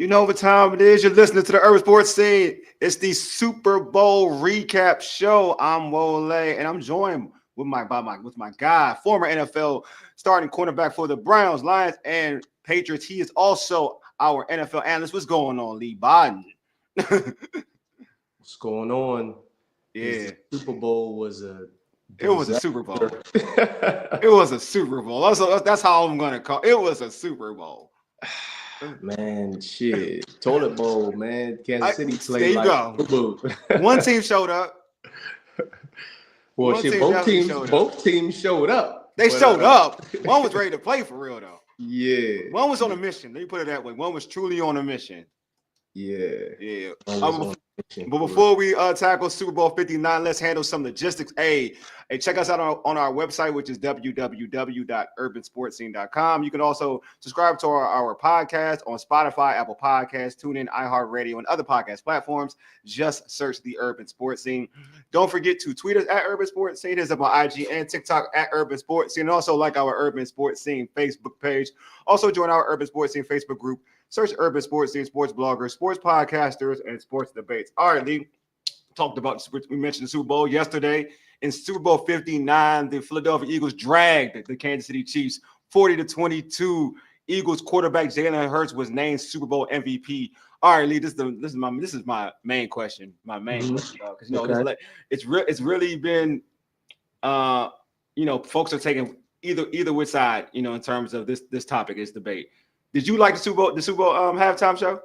You know what time it is. You're listening to the Urban Sports Scene. It's the Super Bowl recap show. I'm Wole, and I'm joined with my guy, former NFL starting cornerback for the Browns, Lions, and Patriots. He is also our NFL analyst. What's going on, Leigh Bodden? What's going on? Yeah, the Super Bowl was a it was a disaster. Super Bowl. It was a Super Bowl. That's how I'm gonna call it. It was a Super Bowl. Man, shit. Toilet bowl, man. Kansas City There played you like go. boo. One team showed up. Well, One shit, team both definitely teams showed up. both teams showed up. They But, showed up. One was ready to play for real, though. Yeah. One was on a mission. Let me put it that way. One was truly on a mission. Yeah. But before we tackle Super Bowl 59, let's handle some logistics. Hey, check us out on our website, which is www.urbansportscene.com. You can also subscribe to our podcast on Spotify, Apple Podcasts, TuneIn, iHeartRadio, and other podcast platforms. Just search the Urban Sports Scene. Don't forget to tweet us at Urban Sports Scene. It's up on IG and TikTok at Urban Sports Scene. And also like our Urban Sports Scene Facebook page. Also join our Urban Sports Scene Facebook group. Search Urban Sports Scene, sports bloggers, sports podcasters, and sports debates. All right, Leigh, we mentioned the Super Bowl yesterday. In Super Bowl 59, the Philadelphia Eagles dragged the Kansas City Chiefs 40-22. Eagles quarterback Jalen Hurts was named Super Bowl MVP. All right, Leigh, this is my main question. Because it's really been folks are taking either which side, in terms of this topic, is debate. Did you like the Super Bowl halftime show?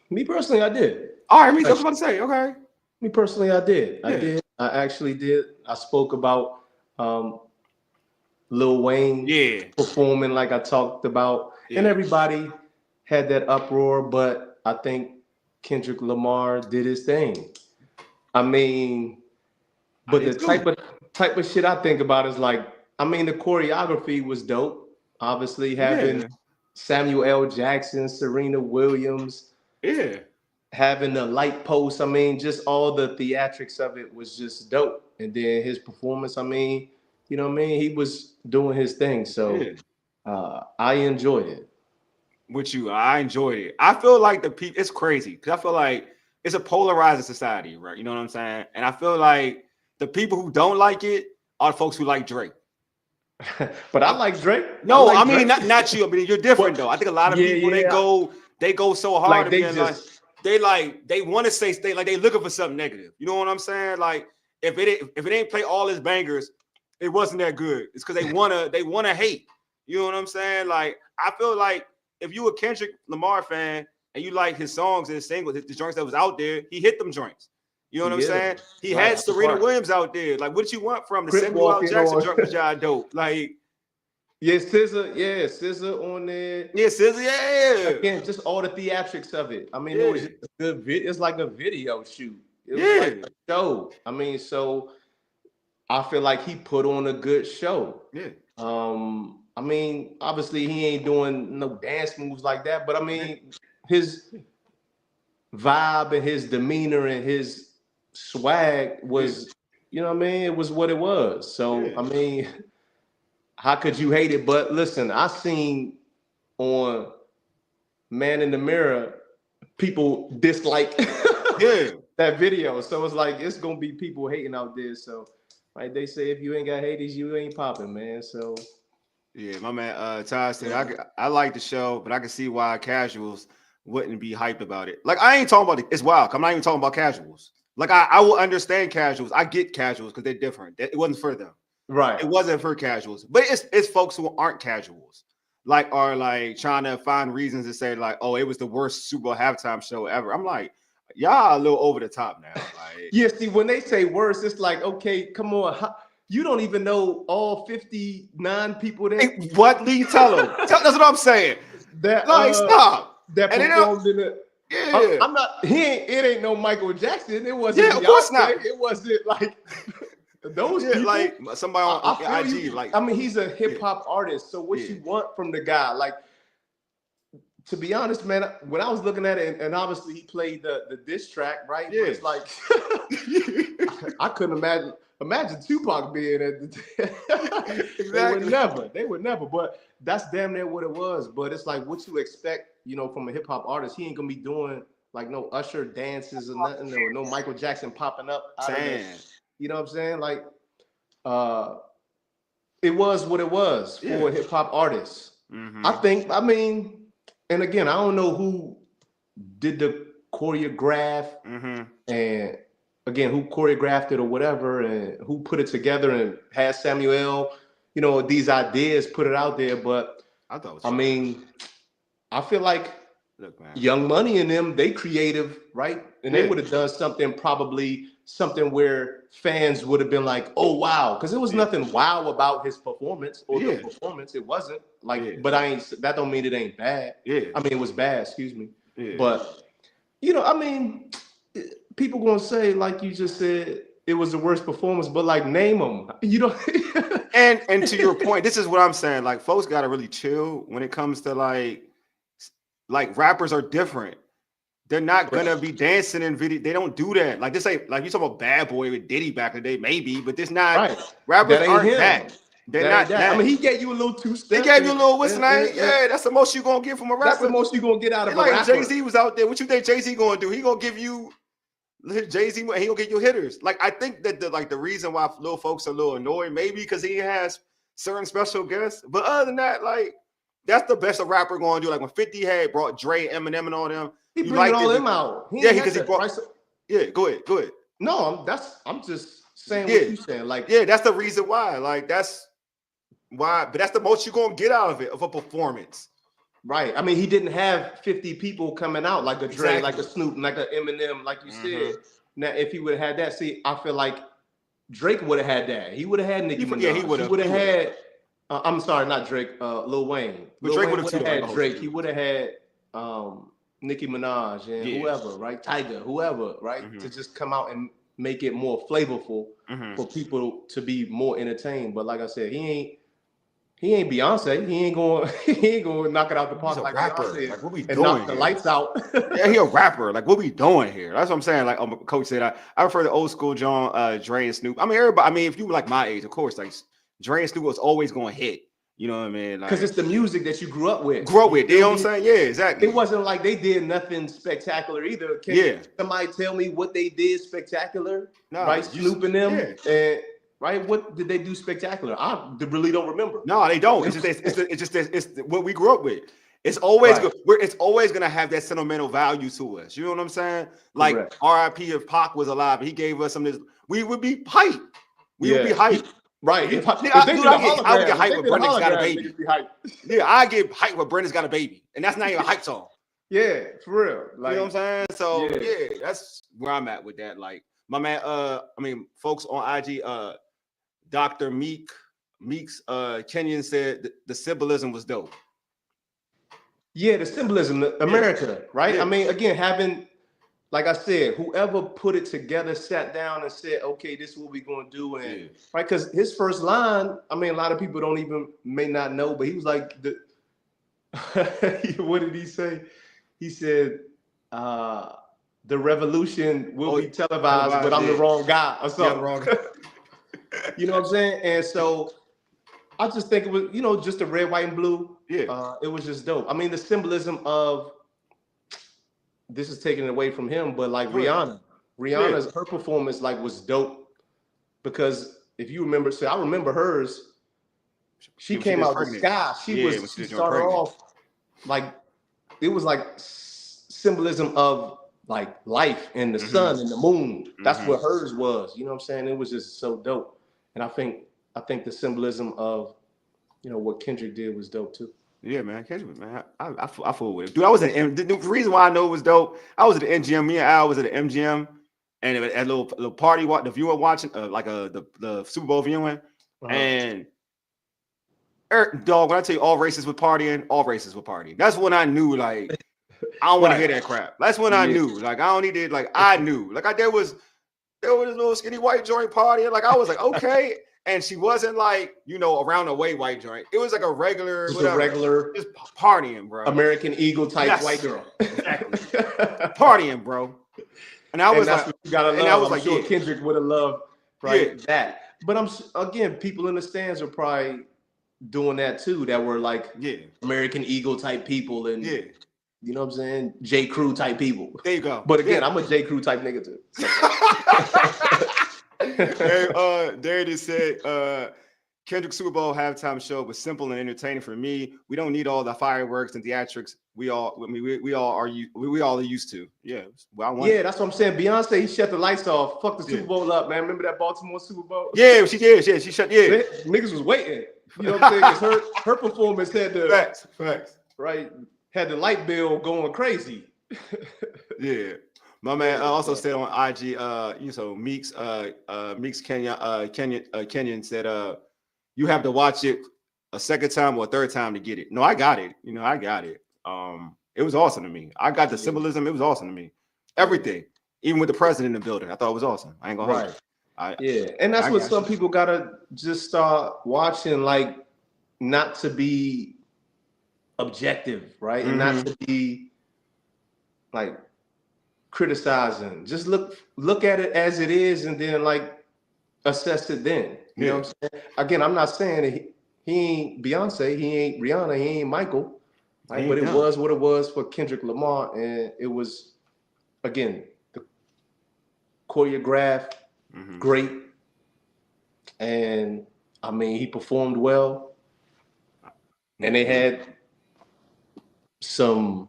Me personally, I did. All right, I was about to say, okay. Me personally, I did. Yeah. I actually did. I spoke about Lil Wayne performing like I talked about, and everybody had that uproar, but I think Kendrick Lamar did his thing. I mean, but the type of shit I think about is like, I mean, the choreography was dope. Obviously, having Samuel L. Jackson, Serena Williams, having the light post. I mean, just all the theatrics of it was just dope. And then his performance, I mean, you know what I mean? He was doing his thing. So I enjoyed it. I enjoyed it. I feel like it's crazy because I feel like it's a polarizing society, right? You know what I'm saying? And I feel like the people who don't like it are the folks who like Drake. But I like Drake. No, I mean not you. I mean, you're different though. I think a lot of people they go so hard. Like they want to say they looking for something negative. You know what I'm saying? Like if it ain't play all his bangers, it wasn't that good. It's because they wanna hate. You know what I'm saying? Like I feel like if you a Kendrick Lamar fan and you like his songs and his singles, the joints that was out there, he hit them joints. You know what I'm saying? He had Serena Williams out there. Like, what did you want from the Samuel L. Jackson joint was y'all dope? Like, SZA on there. Yeah, SZA, Again, just all the theatrics of it. I mean, it was just a good it's like a video shoot. It was like a show. I mean, so I feel like he put on a good show. Yeah. I mean, obviously he ain't doing no dance moves like that, but I mean, his vibe and his demeanor and his swag was, you know what I mean? It was what it was. So, I mean, how could you hate it? But listen, I seen on Man in the Mirror, people dislike that video. So it's like, it's going to be people hating out there. So like they say, if you ain't got haters, you ain't popping, man. So. Yeah, my man Ty said, I like the show, but I can see why casuals wouldn't be hyped about it. Like, I ain't talking about it. It's wild. I'm not even talking about casuals. Like, I will understand casuals. I get casuals because they're different. It wasn't for them. Right. It wasn't for casuals. But it's folks who aren't casuals. Like, are like trying to find reasons to say, like, oh, it was the worst Super Bowl halftime show ever. I'm like, y'all a little over the top now. Like, see, when they say worse, it's like, okay, come on. You don't even know all 59 people there. Hey, what, Leigh? Tell them. That's what I'm saying. Stop. That performed in it. Yeah. I'm not. It ain't no Michael Jackson. It wasn't. Yeah, of course not. It wasn't like those people. Like somebody on IG. Like, I mean, he's a hip hop artist. So what you want from the guy? Like, to be honest, man, when I was looking at it, and obviously he played the diss track, right? Yeah. But it's like I couldn't imagine. Imagine Tupac being at the Exactly. They would never. But that's damn near what it was. But it's like what you expect, from a hip hop artist. He ain't gonna be doing like no Usher dances or nothing, or no Michael Jackson popping up out of this. You know what I'm saying? Like, it was what it was for a hip hop artist. I mean, and again, I don't know who did the choreograph and again, who choreographed it or whatever, and who put it together and had Samuel, these ideas, put it out there. But I mean, I feel like Young Money and them, they creative, right? And they would have done something where fans would have been like, oh wow, because there was nothing wow about his performance or the performance. It wasn't like, but that don't mean it ain't bad. I mean, it was bad, excuse me. But I mean, people gonna say, like you just said, it was the worst performance, but like name them, and to your point, this is what I'm saying. Like, folks gotta really chill when it comes to like rappers are different. They're not gonna be dancing in video. They don't do that. Like, this ain't like you talking about Bad Boy with Diddy back in the day, maybe, but this not rappers that aren't him. that. They're not that. I mean, he gave you a little two-step. He gave you a little whistle. That's the most you gonna get from a rapper. That's the most you gonna get out of a like rapper. Jay-Z was out there. What you think Jay-Z gonna do? He gonna give you Jay-Z, and he gonna get you hitters. Like, I think that the reason why little folks are a little annoyed, maybe because he has certain special guests. But other than that, like, that's the best a rapper gonna do. Like when 50 had brought Dre, Eminem, and all them. He bring all them out. Because he brought. Yeah, go ahead. No, I'm just saying what you saying. Like, that's the reason why. Like, that's why. But that's the most you're gonna get out of it, of a performance. Right. I mean, he didn't have 50 people coming out like a Dre, like a Snoop, like a Eminem, like you said. Now, if he would have had that, see, I feel like Drake would have had that. He would have had Nicki Minaj. Yeah, he would have. He would have had. I'm sorry, not Drake. Lil Wayne. But Drake would have had Drake. He would have had Nicki Minaj and whoever, right? Tiger, whoever, right? To just come out and make it more flavorful for people to be more entertained. But like I said, he ain't Beyonce. He ain't going to knock it out the park. He's like a rapper. Beyonce like, what we and doing knock the here? lights out. He a rapper. Like, what we doing here? That's what I'm saying. Like, Coach said, I prefer the old school John, Dre and Snoop. I mean, everybody. I mean, if you were like my age, of course, like Dre and Snoop was always going to hit. You know what I mean? Because it's the music that you grew up with. You know what I'm saying? Yeah, exactly. It wasn't like they did nothing spectacular either. Can somebody tell me what they did spectacular? No, right, Snoop and them. And right, what did they do spectacular? I really don't remember. No, they don't. It's what we grew up with. It's always good. It's always gonna have that sentimental value to us. You know what I'm saying? Like R.I.P. if Pac was alive and he gave us some of this, we would be hyped. We would be hyped. Right. I would get hyped when Brenda's got a baby. Yeah, I get hyped when Brenda's got a baby. And that's not even a hype song. Yeah, for real. Like, you know what I'm saying? So that's where I'm at with that. Like, my man, folks on IG, Dr. Meeks Kenyon said the symbolism was dope. Yeah, the symbolism, America, right? I mean, again, having, like I said, whoever put it together sat down and said, okay, this is what we're going to do. And right, because his first line, I mean, a lot of people may not know, but he was like, what did he say? He said, the revolution will be televised, but I'm the wrong guy or something. Wrong. You know what I'm saying? And so I just think it was, just the red, white, and blue. Yeah. It was just dope. I mean, the symbolism of, this is taken away from him, but like Rihanna's her performance was dope, because if you remember, I remember hers. She came out the sky. She started off like, it was like symbolism of like life and the sun and the moon. That's what hers was. You know what I'm saying? It was just so dope, and I think the symbolism of what Kendrick did was dope too. Yeah, man, Kendrick, man, I fool with it, dude. I was the reason why I know it was dope. I was at the MGM. Me and Al was at the MGM, and at a little party. The viewer watching, the Super Bowl viewing, and dog. When I tell you all races were partying, all races were partying. That's when I knew, like, I don't want to hear that crap. That's when I knew, like, I don't need it. Like, I knew, like, there was this little skinny white joint partying. Like, I was like, okay. And she wasn't like, around the way white joint. It was like a regular, just partying, bro. American Eagle type white girl. Exactly. Partying, bro. And I was like, you gotta love. And I was like, Kendrick would have loved right? That. But again, people in the stands are probably doing that too. That were like American Eagle type people and you know what I'm saying, J. Crew type people. There you go. But again, I'm a J. Crew type nigga too. So. Hey, there just said. Kendrick Super Bowl halftime show was simple and entertaining for me. We don't need all the fireworks and theatrics. We all are used to. Yeah, well, that's what I'm saying. Beyonce, he shut the lights off. Fuck the Super Bowl up, man. Remember that Baltimore Super Bowl? Yeah, she did. Yeah, she shut. Yeah, niggas was waiting. You know what I'm saying? Because her performance had the facts. Right, had the light bill going crazy. Yeah. My man also said on IG, Meeks Kenyon said, you have to watch it a second time or a third time to get it. No, I got it. I got it. It was awesome to me. I got the symbolism. It was awesome to me. Everything, even with the president in the building, I thought it was awesome. I ain't gonna hold it. And that's what some people gotta just start watching, like not to be objective, right, and not to be like criticizing. Just look at it as it is, and then like assess it. Then you know what I'm saying. Again, I'm not saying that he ain't Beyonce, he ain't Rihanna, he ain't Michael, right? But it was what it was for Kendrick Lamar, and it was again the choreographed, great, and I mean he performed well, and they had some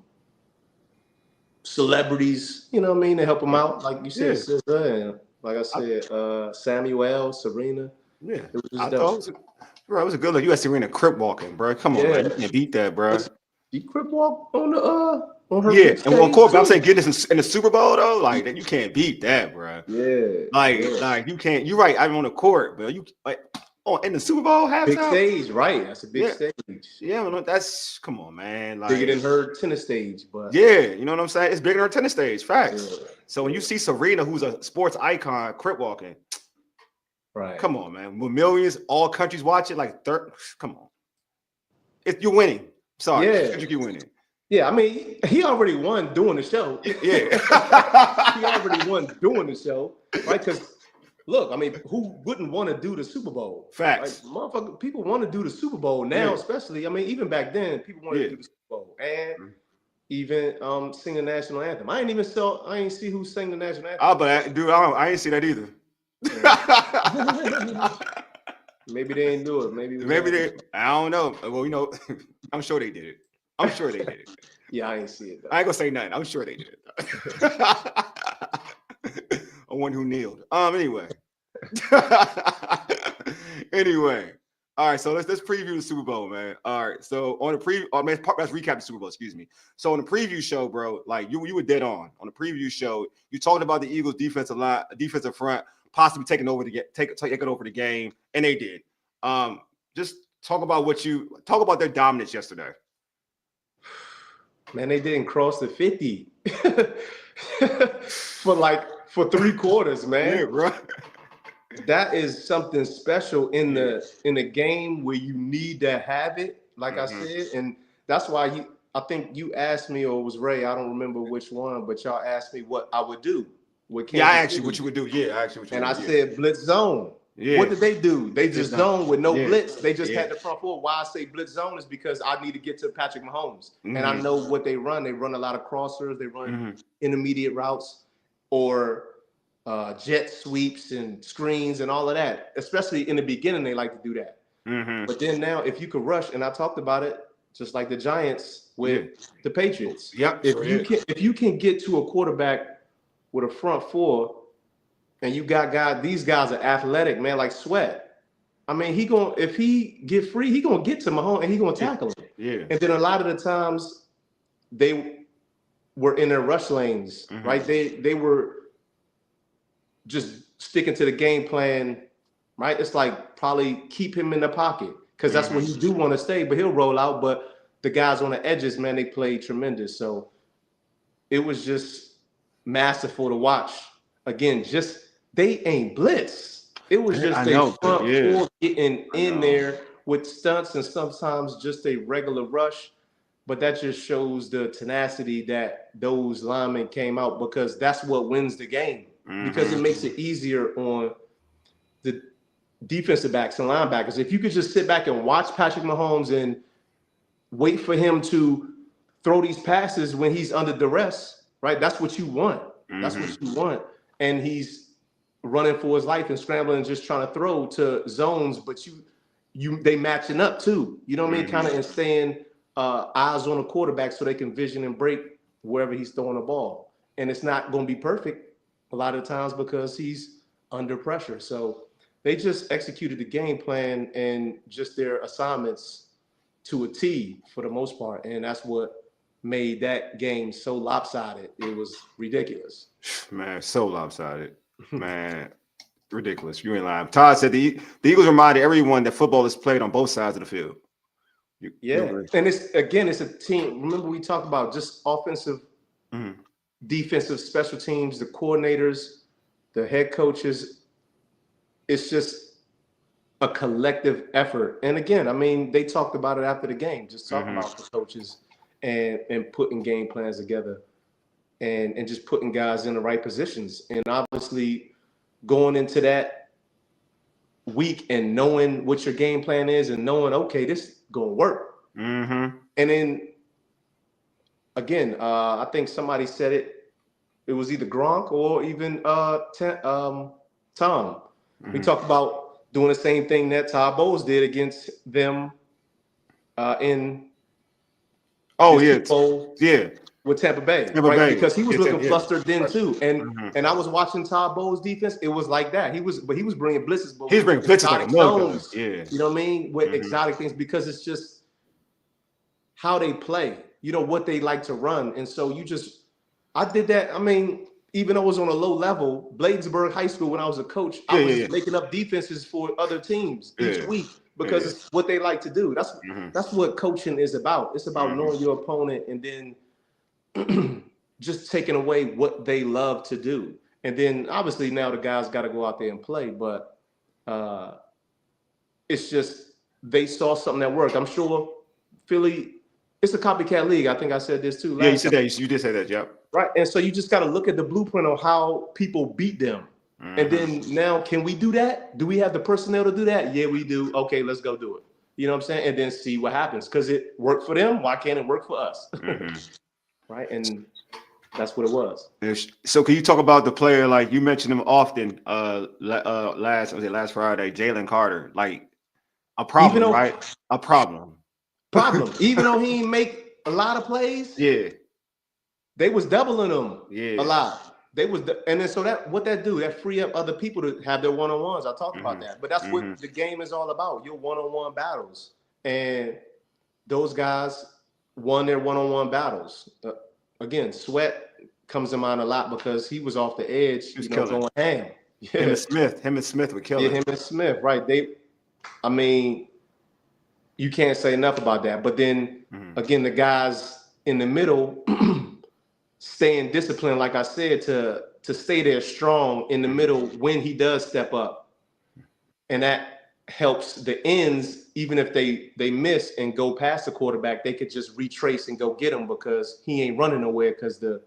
celebrities, you know what I mean, to help him out, like you said, SZA, and like I said, Samuel, Serena. Yeah, I thought it was a good look. You had Serena crip walking, bro. Come on, man. You can't beat that, bro. She crip walk on the on her. And on court, but I'm saying getting this in the Super Bowl though, like that, you can't beat that, bro. Like you can't. You're right. I'm on the court, but you like in the Super Bowl halftime. Big stage, right? That's a big stage. Yeah, that's come on, man. Like, bigger than her tennis stage, but you know what I'm saying? It's bigger than her tennis stage. Facts. Yeah. So when you see Serena, who's a sports icon, crip walking. Right. Come on, man. With millions, all countries watch it. Like, come on. If you're winning, sorry, you're winning. Yeah, I mean, he already won doing the show. Yeah, he already won doing the show, right? Because look, I mean, who wouldn't want to do the Super Bowl? Facts. Like, motherfucker, people want to do the Super Bowl now, especially. I mean, even back then, people wanted to do the Super Bowl and even sing the national anthem. I ain't see who sang the national anthem. Oh, but dude, I ain't see that either. Maybe they didn't do it. Maybe they. I don't know. Well, I'm sure they did it. Yeah, I ain't see it though. I ain't gonna say nothing. I'm sure they did it. One who kneeled. Anyway. All right, so let's preview the Super Bowl, man. All right, so on the preview, let's recap the Super Bowl. Excuse me. So on the preview show, bro, like you were dead on the preview show. You talked about the Eagles' defensive front possibly taking over the game, and they did. Just talk about their dominance yesterday. Man, they didn't cross the 50 for 3 quarters, man. Yeah, bro. That is something special in the game where you need to have it, like I said, and that's why I think you asked me, or it was Ray, I don't remember which one, but y'all asked me what I would do. I asked you what you would do. Yeah, I asked you what you would do. And I said blitz zone. Yeah. What did they do? They just zone with no blitz. They just had the front four. Why I say blitz zone is because I need to get to Patrick Mahomes. And I know what they run. They run a lot of crossers. They run intermediate routes or jet sweeps and screens and all of that. Especially in the beginning, they like to do that. But then now, if you could rush, and I talked about it, just like the Giants with the Patriots. Yep. If you can get to a quarterback with a front four, and you got these guys are athletic, man, like Sweat. I mean, if he get free, he gonna get to Mahomes and he gonna tackle him. Yeah. And then a lot of the times they were in their rush lanes, right? They were just sticking to the game plan, right? It's like probably keep him in the pocket because that's where you do want to stay, but he'll roll out. But the guys on the edges, man, they played tremendous. So it was just masterful to watch. Again, they ain't blitz. It was just front four getting in there with stunts and sometimes just a regular rush. But that just shows the tenacity that those linemen came out because that's what wins the game. Because it makes it easier on the defensive backs and linebackers. If you could just sit back and watch Patrick Mahomes and wait for him to throw these passes when he's under duress, right? That's what you want. That's what you want. And he's running for his life and scrambling and just trying to throw to zones, but they matching up too. You know what I mean? Kind of and staying eyes on the quarterback so they can vision and break wherever he's throwing the ball. And it's not going to be perfect a lot of times because he's under pressure. So they just executed the game plan and just their assignments to a T for the most part. And that's what made that game so lopsided. It was ridiculous. Man, so lopsided. Man, ridiculous. You ain't lying. Todd said the Eagles reminded everyone that football is played on both sides of the field. And it's a team. Remember, we talked about just offensive, defensive, special teams, the coordinators, the head coaches. It's just a collective effort. And again, I mean, they talked about it after the game, just talking about the coaches and putting game plans together and just putting guys in the right positions. And obviously going into that week and knowing what your game plan is and knowing, okay, this is going to work. And then, again, I think somebody said it. It was either Gronk or even Tom. We talked about doing the same thing that Todd Bowles did against them in with Tampa Bay, right? Because he was looking flustered then too. And I was watching Todd Bowles' defense. It was like that. He was bringing blitzes. But he was bringing blitzes like tones. You know what I mean? With exotic things, because it's just how they play. You know what they like to run, and so I did that. I mean, even though it was on a low level, Bladensburg High School, when I was a coach, I was making up defenses for other teams each week because it's what they like to do. That's what coaching is about. It's about knowing your opponent and then just taking away what they love to do. And then obviously now the guys got to go out there and play, but it's just they saw something that worked. I'm sure Philly, it's a copycat league. I think I said this too. You said that. You did say that, yep. Right. And so you just got to look at the blueprint of how people beat them. And then now, can we do that? Do we have the personnel to do that? Yeah, we do. Okay, let's go do it. You know what I'm saying? And then see what happens. Because it worked for them. Why can't it work for us? Right. And that's what it was. So can you talk about the player, like you mentioned him often last Friday, Jalen Carter, like a problem, right? A problem. Even though he didn't make a lot of plays. Yeah. They was doubling them a lot. And then so that free up other people to have their one-on-ones. I talked about that. But that's what the game is all about, your one-on-one battles. And those guys won their one-on-one battles. Again, Sweat comes to mind a lot because he was off the edge, going ham. Him and Smith would kill him. Him and Smith, right. You can't say enough about that. But then, again, the guys in the middle staying disciplined, like I said, to stay there strong in the middle when he does step up. And that helps the ends, even if they miss and go past the quarterback, they could just retrace and go get him because he ain't running nowhere because the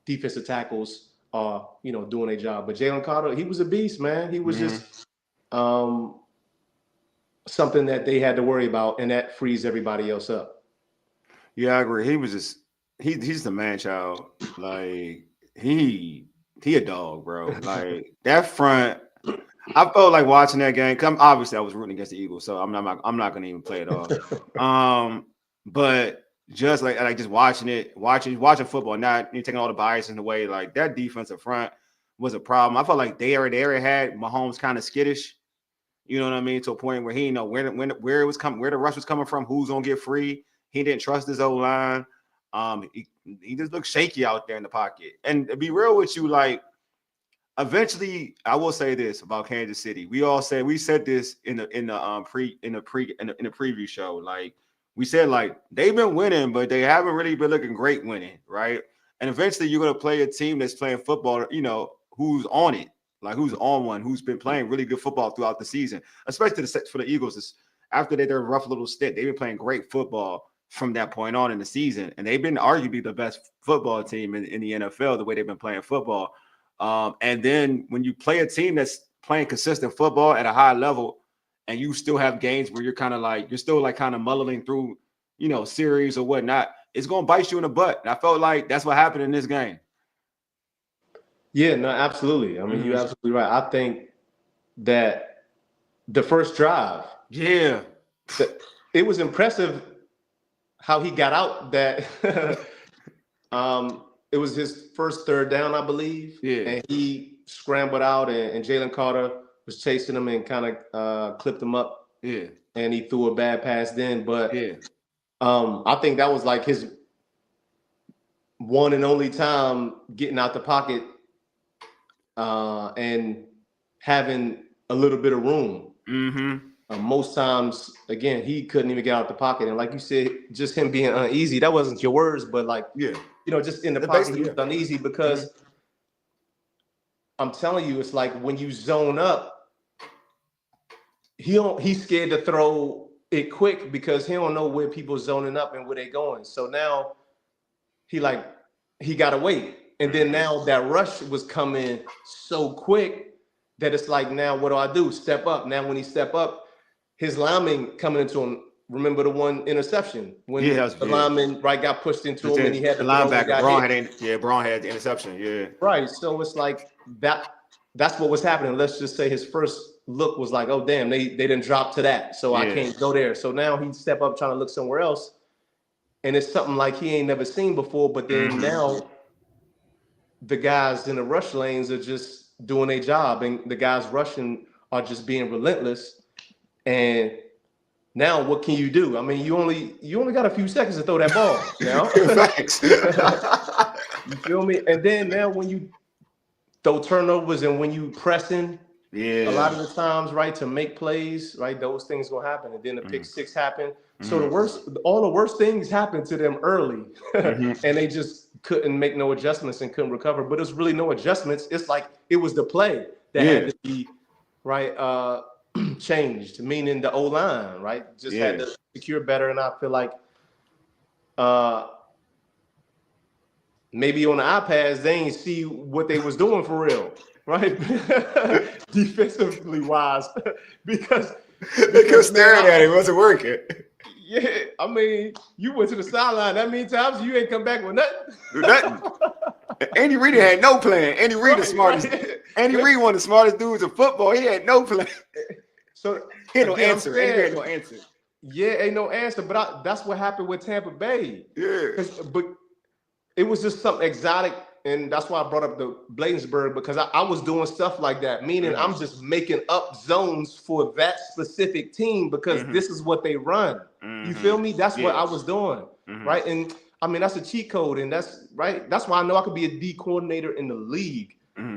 defensive tackles are, doing their job. But Jalen Carter, he was a beast, man. He was just something that they had to worry about, and that frees everybody else up. Yeah, I agree. He was just he's the man child. Like he a dog, bro. Like that front. I felt like watching that game. Cause I was rooting against the Eagles, so I'm not gonna even play it off. But just like just watching football, not taking all the bias in the way. Like that defensive front was a problem. I felt like they already had Mahomes kind of skittish. You know what I mean? To a point where he didn't know where it was coming, where the rush was coming from, who's gonna get free. He didn't trust his O-line. He just looked shaky out there in the pocket. And to be real with you, like eventually, I will say this about Kansas City. We said this in the preview show. Like we said, like they've been winning, but they haven't really been looking great winning, right? And eventually, you're gonna play a team that's playing football, who's on it, like who's on one, who's been playing really good football throughout the season, especially for the Eagles. After their rough little stint, they've been playing great football from that point on in the season. And they've been arguably the best football team in the NFL, the way they've been playing football. And then when you play a team that's playing consistent football at a high level, and you still have games where you're kind of like you're still like kind of muddling through, series or whatnot, it's gonna bite you in the butt. And I felt like that's what happened in this game. Yeah, no, absolutely. I mean, you're absolutely right. I think that the first drive, it was impressive how he got out that it was his first third down, I believe. Yeah. And he scrambled out and Jalen Carter was chasing him and kind of clipped him up. Yeah. And he threw a bad pass then. But yeah. I think that was like his one and only time getting out the pocket and having a little bit of room. Most times, again, he couldn't even get out the pocket. And like you said, just him being uneasy, that wasn't your words, but like, just in the pocket, he was uneasy because I'm telling you, it's like when you zone up, he's scared to throw it quick because he don't know where people zoning up and where they going. So now he got to wait. And then now that rush was coming so quick that it's like, now what do I do? Step up. Now when he step up, his lineman coming into him. Remember the one interception when the lineman got pushed into him and he had the linebacker. Braun had the interception. Yeah. Right. So it's like that. That's what was happening. Let's just say his first look was like, oh damn, they didn't drop to that, so I can't go there. So now he step up trying to look somewhere else, and it's something like he ain't never seen before. But then now the guys in the rush lanes are just doing their job, and the guys rushing are just being relentless. And now what can you do? I mean, you only got a few seconds to throw that ball. Facts. You feel me? And then now when you throw turnovers and when you pressing, a lot of the times, right, to make plays, right, those things gonna happen. And then the pick six happened. So all the worst things happened to them early, and they just couldn't make no adjustments and couldn't recover. But it's really no adjustments. It's like it was the play that had to be changed, meaning the O-line, right, just had to secure better. And I feel like maybe on the iPads they ain't see what they was doing for real, right? Defensively wise, because staring at it wasn't working. Yeah, I mean, you went to the sideline that many times, you ain't come back with nothing. Nothing. Andy Reid had no plan. Andy Reid the smartest. Andy Reid one of the smartest dudes in football. He had no plan. So he had no answer. Andy had no answer. Yeah, ain't no answer. But that's what happened with Tampa Bay. Yeah. But it was just something exotic, and that's why I brought up the Bladensburg, because I was doing stuff like that, meaning I'm just making up zones for that specific team because this is what they run. You feel me? That's what I was doing, right? And I mean, that's a cheat code, and that's right. That's why I know I could be a D coordinator in the league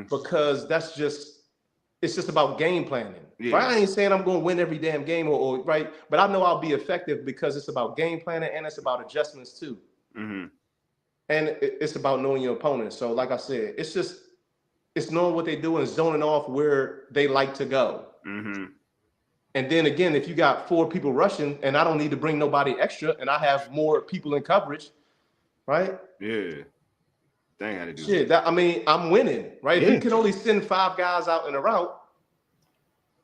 because it's just about game planning. Right? I ain't saying I'm going to win every damn game or right, but I know I'll be effective because it's about game planning and it's about adjustments too. And it's about knowing your opponent. So like I said, it's knowing what they do and zoning off where they like to go. And then again, if you got 4 people rushing and I don't need to bring nobody extra and I have more people in coverage, right? Yeah. They ain't got to do shit. I mean, I'm winning, right? If you can only send 5 guys out in a route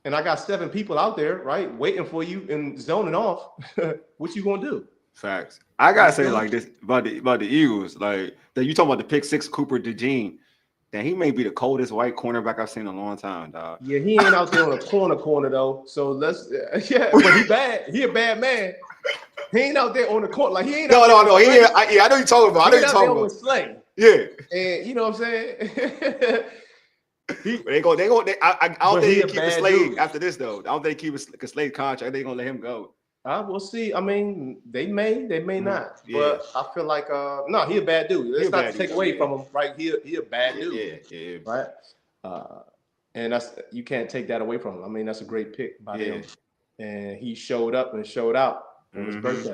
and I got 7 people out there, right, waiting for you and zoning off, what you gonna do? Facts. I gotta say like this about the Eagles, like that you talking about the pick 6 Cooper DeJean. That he may be the coldest white cornerback I've seen in a long time, dog. Yeah, he ain't out there on a corner though. So let's but he bad. He a bad man. He ain't out there on the court like he ain't. No. He ain't. I know you talking about. I know you talking about. Slay. Yeah. And you know what I'm saying. They go. I don't think he keep Slade after this though. I don't think he keep a Slade contract. I think they gonna let him go. We'll see. I mean, they may not. But I feel like no, he a bad dude. Let's not take away from him, right? He a bad dude. Yeah. Right. And that's you can't take that away from him. I mean, that's a great pick by him. And he showed up and showed out on his birthday.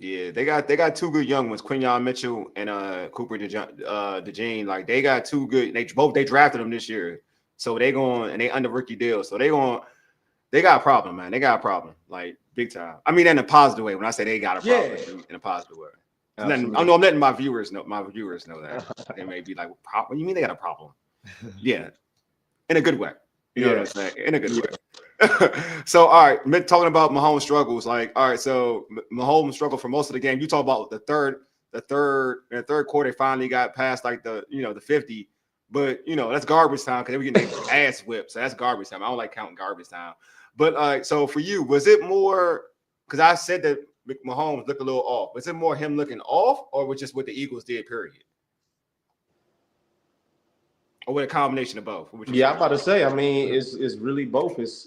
Yeah, they got 2 good young ones, Quinyon Mitchell and Cooper DeJean. Like they got 2 good. They drafted them this year, so they under rookie deal. So they got a problem, man. They got a problem, like big time. I mean, in a positive way. When I say they got a problem, in a positive way. I know I'm letting my viewers know. My viewers know that they may be like, "What do you mean they got a problem?" Yeah, in a good way. You know what I'm saying? In a good way. So, all right, talking about Mahomes' struggles, like, all right, so Mahomes struggled for most of the game. You talk about the third quarter, they finally got past like the 50, but that's garbage time because they were getting their ass whipped. So that's garbage time. I don't like counting garbage time. But so for you, was it more because I said that Mahomes looked a little off? Was it more him looking off, or was just what the Eagles did? Period. Or with a combination of both? Yeah, I'm about to say. I mean, it's really both. It's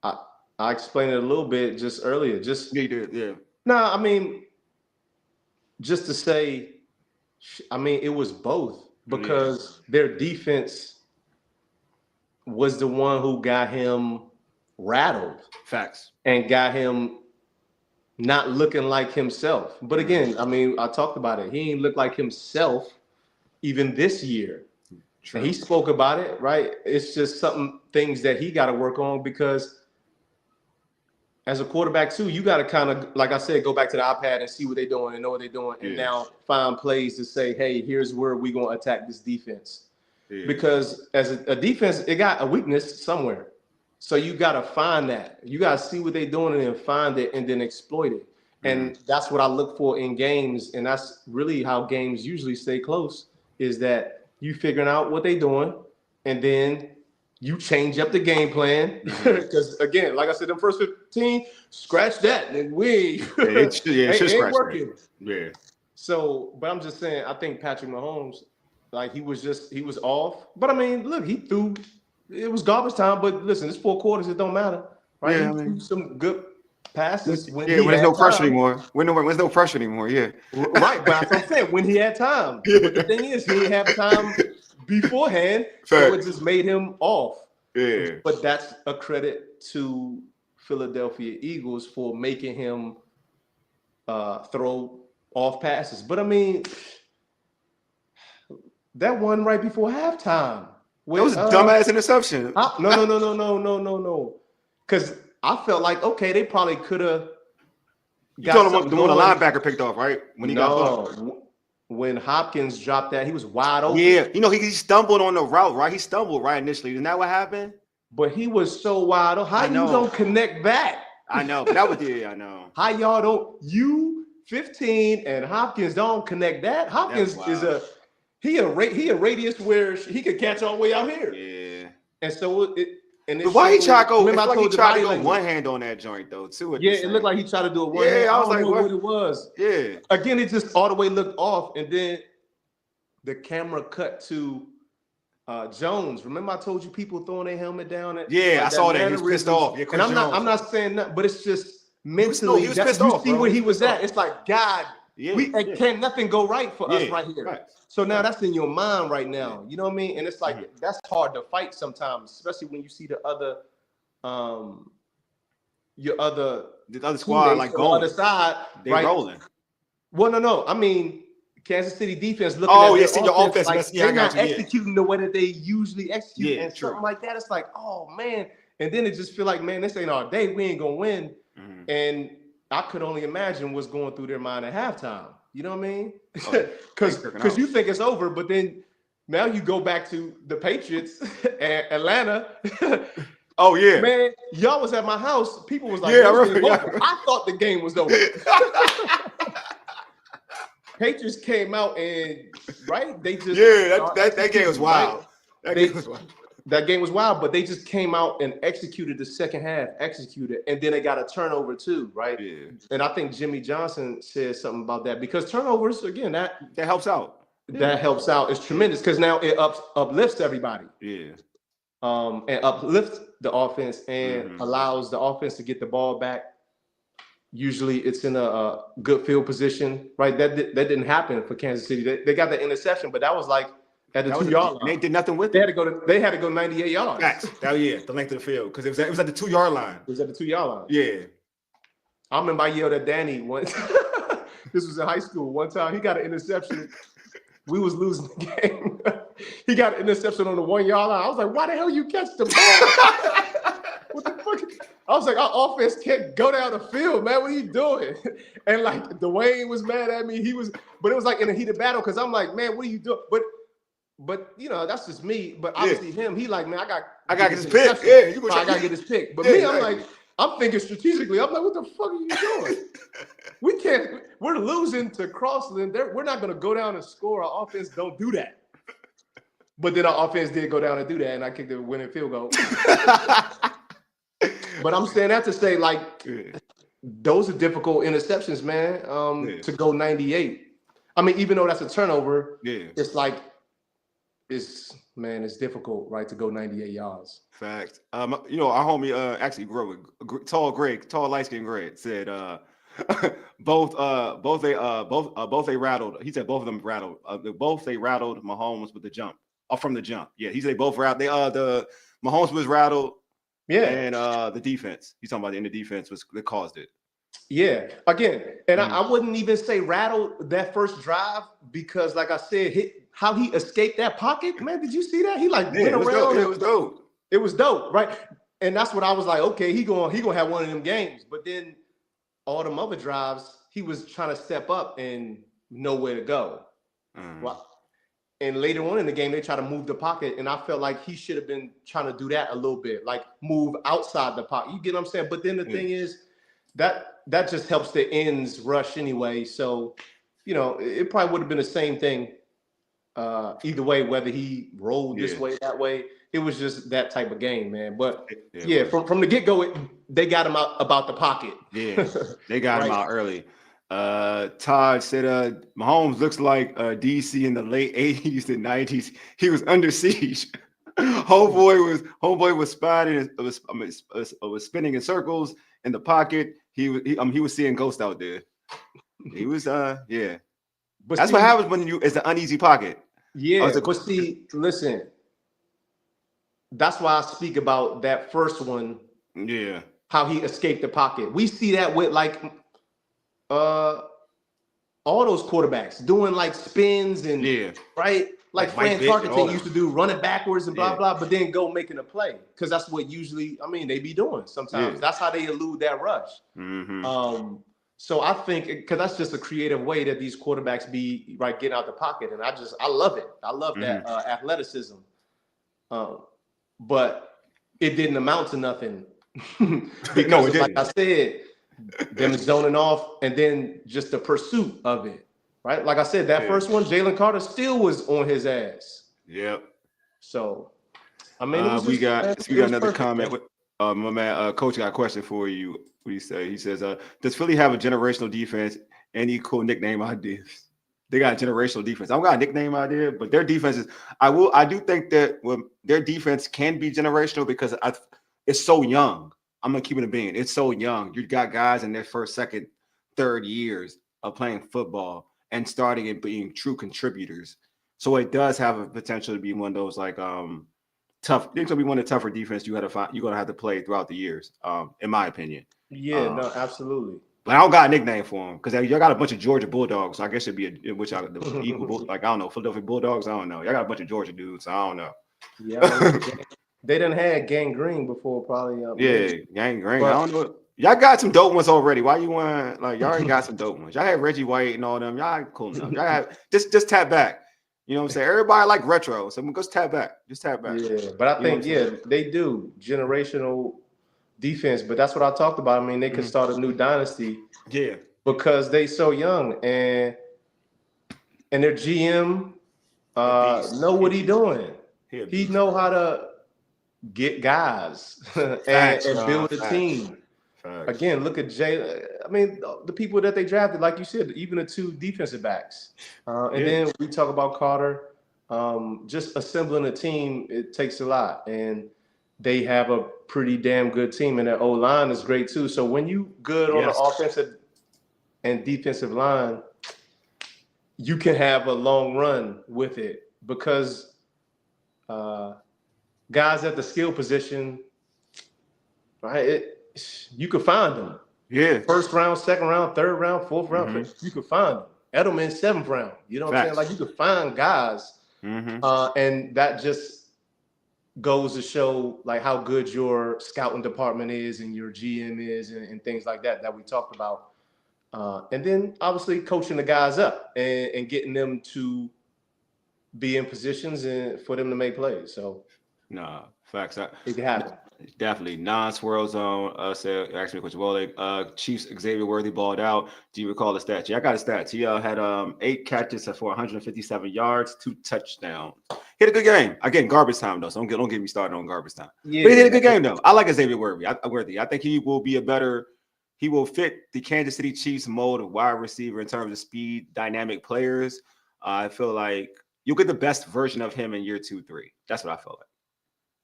I explained it a little bit just earlier. Just you did, yeah. No, I mean, just to say, I mean, it was both because their defense was the one who got him rattled. Facts. And got him not looking like himself. But again, I mean, I talked about it. He ain't looked like himself even this year. And he spoke about it, right? It's just things that he got to work on because as a quarterback too, you got to kind of, like I said, go back to the iPad and see what they're doing and know what they're doing. And now find plays to say, hey, here's where we're going to attack this defense. Yeah. Because as a defense, it got a weakness somewhere. So you got to find that. You got to see what they're doing and then find it and then exploit it. And that's what I look for in games. And that's really how games usually stay close, is that you figuring out what they're doing, and then you change up the game plan. Because, again, like I said, the first 15, scratch that, and we ain't working. Yeah. So, but I'm just saying, I think Patrick Mahomes, like, he was off. But, I mean, look, he threw – it was garbage time. But, listen, it's 4 quarters. It don't matter. Right? Yeah, he threw some good passes. When there's no pressure anymore. When there's no pressure anymore, yeah. Right, but that's what I'm saying. When he had time. But the thing is, he didn't have time beforehand, so it just made him off. Yeah. But that's a credit to Philadelphia Eagles for making him throw off passes. But, I mean, that one right before halftime. That was a dumbass interception. No. Because I felt like, okay, they probably could have. You told him the one the linebacker picked off, right? When he got when Hopkins dropped that, he was wide open. Yeah, he stumbled on the route, right? He stumbled right initially. Isn't that what happened? But he was so wide open. How you don't connect back? I know. That was I know. How y'all don't? You 15 and Hopkins don't connect that. Hopkins is a radius where he could catch all the way out here. Yeah. And so but why he tried to go? Remember, he tried to go one hand on that joint though, too. Yeah, it looked like he tried to do it one hand. Yeah, I was like, what it was. Yeah. Again, it just all the way looked off, and then the camera cut to Jones. Remember, I told you people throwing their helmet down. I saw that. He was pissed off. Yeah, and I'm not saying that, but it's just mentally. He was pissed off. You see where he was at. It's like, God, can nothing go right for us right here. Right. So now that's in your mind right now. You know what I mean? And it's like that's hard to fight sometimes, especially when you see the other squad like going on the other side. They're rolling. Well, no. I mean, Kansas City defense looking at your offense, like, they're not executing the way that they usually execute, and something like that. It's like, oh man, and then it just feel like, man, this ain't our day. We ain't gonna win. And I could only imagine what's going through their mind at halftime. You know what I mean? Because you think it's over, but then now you go back to the Patriots and Atlanta. Oh yeah, man, y'all was at my house. People was like, I thought the game was over. Patriots came out and they just that game was wild. That game was wild, but they just came out and executed the second half, and then they got a turnover too, right? Yeah. And I think Jimmy Johnson said something about that because turnovers, again, that helps out. That helps out. It's tremendous because now it uplifts everybody. Yeah. And uplifts the offense and allows the offense to get the ball back. Usually it's in a good field position, right? That didn't happen for Kansas City. They got the interception, but that was like at the 2-yard line. They did nothing with it. They had to go 98 yards. Facts. The length of the field because it was at the 2-yard line. It was at the 2-yard line. Yeah. I remember I yelled at Danny once. This was in high school. One time he got an interception. We was losing the game. He got an interception on the 1-yard line. I was like, why the hell you catch the ball? What the fuck? I was like, our offense can't go down the field, man. What are you doing? And like Dwayne was mad at me. But it was like in a heated battle because I'm like, man, what are you doing? But But that's just me. But obviously him, he like, man, I got to get this pick. Yeah, you I got to get this pick. But me, I'm like, I'm thinking strategically. I'm like, what the fuck are you doing? We can't. We're losing to Crossland. We're not going to go down and score. Our offense don't do that. But then our offense did go down and do that, and I kicked the winning field goal. But I'm saying that to say, like, those are difficult interceptions, man. To go 98. I mean, even though that's a turnover, it's like, it's difficult, right, to go 98 yards. Fact. Our homie actually tall light-skinned Greg said both they rattled. He said both of them rattled. They rattled Mahomes with the jump. From the jump. Yeah, he said both rattled. The Mahomes was rattled. Yeah, and the defense. He's talking about the defense that caused it. Yeah, again, and I wouldn't even say rattled that first drive because, like I said, how he escaped that pocket, man. Did you see that? He went around. It was dope. It was dope, right? And that's what I was like. Okay, he gonna have one of them games. But then all them other drives, he was trying to step up and nowhere to go. Well, and later on in the game, they try to move the pocket, and I felt like he should have been trying to do that a little bit, like move outside the pocket. You get what I'm saying? But then the thing is that just helps the ends rush anyway. So, it probably would have been the same thing either way, whether he rolled this way, that way. It was just that type of game, man. But from the get-go, they got him out about the pocket. Yeah, they got him out early. Todd said Mahomes looks like DC in the late 80s and 90s. He was under siege. Homeboy was spinning in circles in the pocket. He was seeing ghosts out there. He was But that's what happens when it's an uneasy pocket. Yeah, but see, listen. That's why I speak about that first one. Yeah, how he escaped the pocket. We see that with all those quarterbacks doing like spins and right, like Fran Tarkenton used to do, running backwards and blah blah, but then go making a play because that's what usually they be doing sometimes. That's how they elude that rush. So I think because that's just a creative way that these quarterbacks be getting out the pocket, and I love it. I love that athleticism. But it didn't amount to nothing because, like I said, them zoning off, and then just the pursuit of it, right? Like I said, that first one, Jalen Carter still was on his ass. Yep. So, we got another comment. My man, Coach got a question for you. What do you say? He says, "Does Philly have a generational defense? Any cool nickname ideas?" They got a generational defense. I don't got a nickname idea, but their defense is. I do think that their defense can be generational because it's so young. I'm gonna keep it a bean. It's so young. You got guys in their first, second, third years of playing football and starting and being true contributors. So it does have a potential to be one of those tough. It's gonna be one of the tougher defense you're gonna have to play throughout the years. In my opinion. Yeah, no, absolutely. But I don't got a nickname for them because y'all got a bunch of Georgia Bulldogs. So I guess it'd be the equal I don't know, Philadelphia Bulldogs. I don't know. Y'all got a bunch of Georgia dudes. So I don't know. Yeah. They done had Gang Green before, probably. Gang Green. I don't know. Y'all got some dope ones already. Why you want y'all already got some dope ones? Y'all had Reggie White and all them. Y'all cool enough. Y'all have just tap back. You know what I'm saying? Everybody like retro, so just tap back. Just tap back. Yeah, but I think they do generational defense. But that's what I talked about. I mean, they could start a new dynasty. Yeah, because they so young and their GM know what he doing. He know how to get guys and build a team. Facts. Again, look at Jay. I mean, the people that they drafted, like you said, even the two defensive backs. And then we talk about Carter. Just assembling a team, it takes a lot. And they have a pretty damn good team. And their O-line is great too. So when you good on the offensive and defensive line, you can have a long run with it because guys at the skill position, right? You could find them. Yeah. First round, second round, third round, fourth round. You could find them. Edelman, seventh round. You know what I'm saying? Like you could find guys, and that just goes to show like how good your scouting department is and your GM is and things like that we talked about. And then obviously coaching the guys up and getting them to be in positions and for them to make plays. So Nah, facts. it can happen. Definitely non-swirl zone. Said asked me a question. Wole, Chiefs Xavier Worthy balled out. Do you recall the stats? Yeah, I got a stats. He had 8 catches for 157 yards, 2 touchdowns. He had a good game. Again, garbage time though. So don't get me started on garbage time. Yeah, but he had a good game though. I like Xavier Worthy. I think he will be a better. He will fit the Kansas City Chiefs mold of wide receiver in terms of speed, dynamic players. I feel like you'll get the best version of him in year 2, 3. That's what I feel like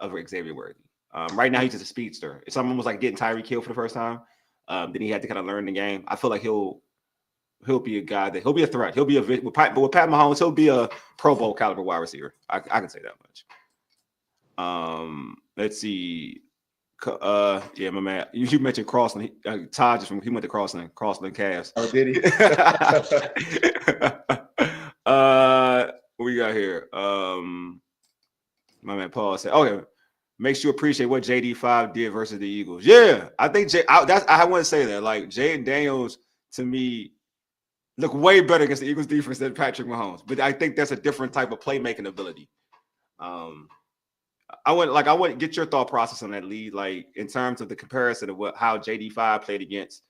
of Xavier Worthy. Right now, he's just a speedster. It's almost like getting Tyreek Hill for the first time. Then he had to kind of learn the game. I feel like he'll be a guy that he'll be a threat. He'll be with Pat Mahomes. He'll be a Pro Bowl caliber wide receiver. I can say that much. Let's see. Yeah, my man. You mentioned Crossland. Todd he went to Crossland Cavs. Oh, did he? What we got here? My man Paul said, "Okay, makes you appreciate what JD5 did versus the Eagles." Yeah, I think I want to say that. Like Jaden Daniels to me look way better against the Eagles defense than Patrick Mahomes, but I think that's a different type of playmaking ability. I would get your thought process on that, Leigh, like in terms of the comparison of how JD5 played against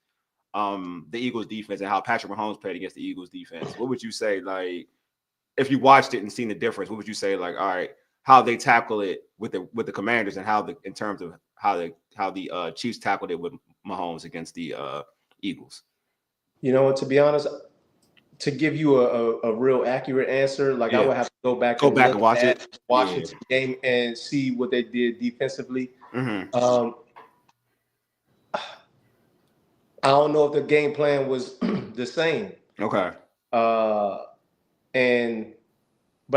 the Eagles defense and how Patrick Mahomes played against the Eagles defense. What would you say, like, if you watched it and seen the difference? What would you say, like, all right, how they tackle it with the Commanders and in terms of how the Chiefs tackled it with Mahomes against the Eagles? You know what? To be honest, to give you a real accurate answer, like I would have to go back and watch the game and see what they did defensively. Mm-hmm. I don't know if the game plan was the same. Okay. But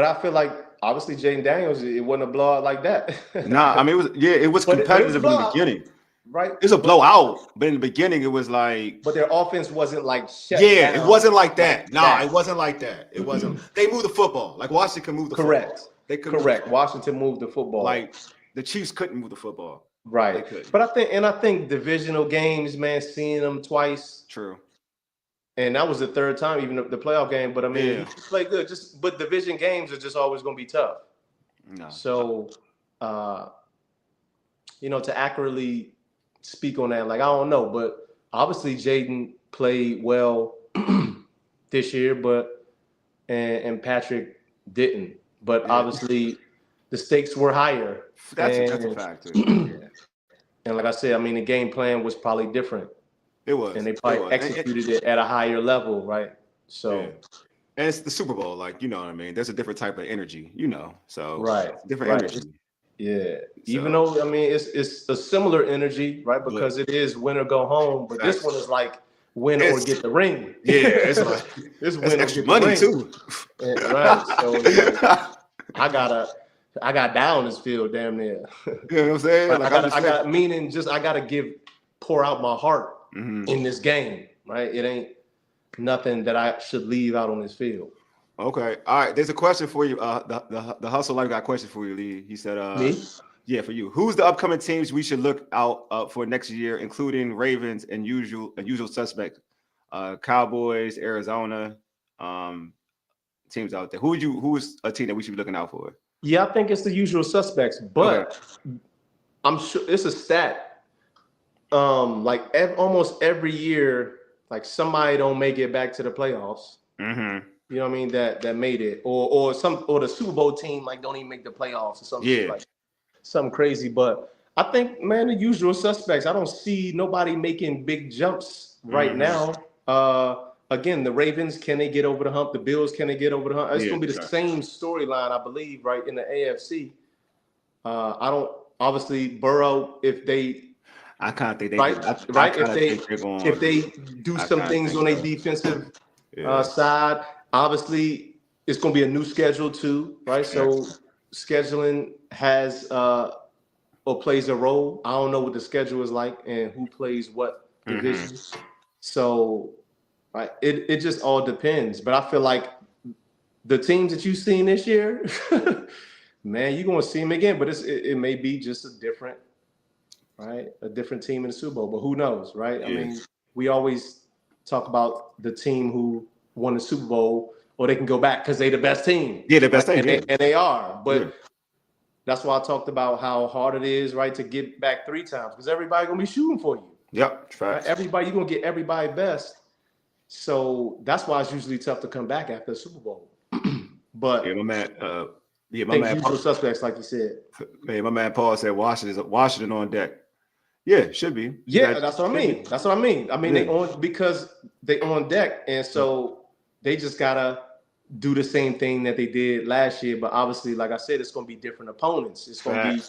I feel like obviously Jaden Daniels, it wasn't a blowout like that. Nah, I mean it was competitive in the beginning. Right. It's a blowout, but in the beginning it was like. But their offense wasn't like shut down. It wasn't like that. It wasn't like that. It wasn't. They moved the football. Like Washington could move the football. They could. Correct. Washington moved the football. Like the Chiefs couldn't move the football. Right. But I think divisional games, man, seeing them twice. True. And that was the third time, even the playoff game. But I mean, he played good. But division games are just always going to be tough. No. So, to accurately speak on that, like I don't know, but obviously Jaden played well this year, and Patrick didn't. But obviously the stakes were higher. That's a fact too. And like I said, I mean the game plan was probably different. It was, and they probably executed it at a higher level, right? So, and it's the Super Bowl, like you know what I mean. There's a different type of energy, So different energy. Yeah, even though I mean it's a similar energy, right? Because it is win or go home, but this one is like win or get the ring. Yeah, it's like it's win extra money too. Right. So I got down this field damn near. You know what I'm saying? Like I gotta pour out my heart in this game, right? It ain't nothing that I should leave out on this field. Okay. All right. There's a question for you. The Hustle Life got a question for you, Leigh. He said, Me? Yeah, for you. Who's the upcoming teams we should look out for next year, including Ravens and usual suspects, Cowboys, Arizona, teams out there. Who is a team that we should be looking out for? Yeah, I think it's the usual suspects, but I'm sure it's a stat. Almost every year, like somebody don't make it back to the playoffs. Mm-hmm. You know what I mean? That made it, or the Super Bowl team like don't even make the playoffs or something like something crazy. But I think, man, the usual suspects. I don't see nobody making big jumps right now. Again, the Ravens, can they get over the hump? The Bills, can they get over the hump? It's going to be the same storyline, I believe, right, in the AFC. I don't, obviously, Burrow, if they – I kind of think they if they do some things on their defensive side, obviously, it's going to be a new schedule too, right? So scheduling has or plays a role. I don't know what the schedule is like and who plays what division. So – right. It just all depends. But I feel like the teams that you've seen this year, man, you're going to see them again. But it may be just a different team in the Super Bowl. But who knows, right? I mean, we always talk about the team who won the Super Bowl or they can go back because they're the best team. Yeah, the best team. And they are. But that's why I talked about how hard it is, right, to get back 3 times because everybody's going to be shooting for you. Yep. Right? Everybody, you're going to get everybody best. So that's why it's usually tough to come back after the Super Bowl. But my man, usual suspects, like you said. Hey, my man Paul said Washington on deck. Yeah, should be. That's what I mean. That's what I mean. I mean, they on deck, and so they just gotta do the same thing that they did last year. But obviously, like I said, it's going to be different opponents. It's going to be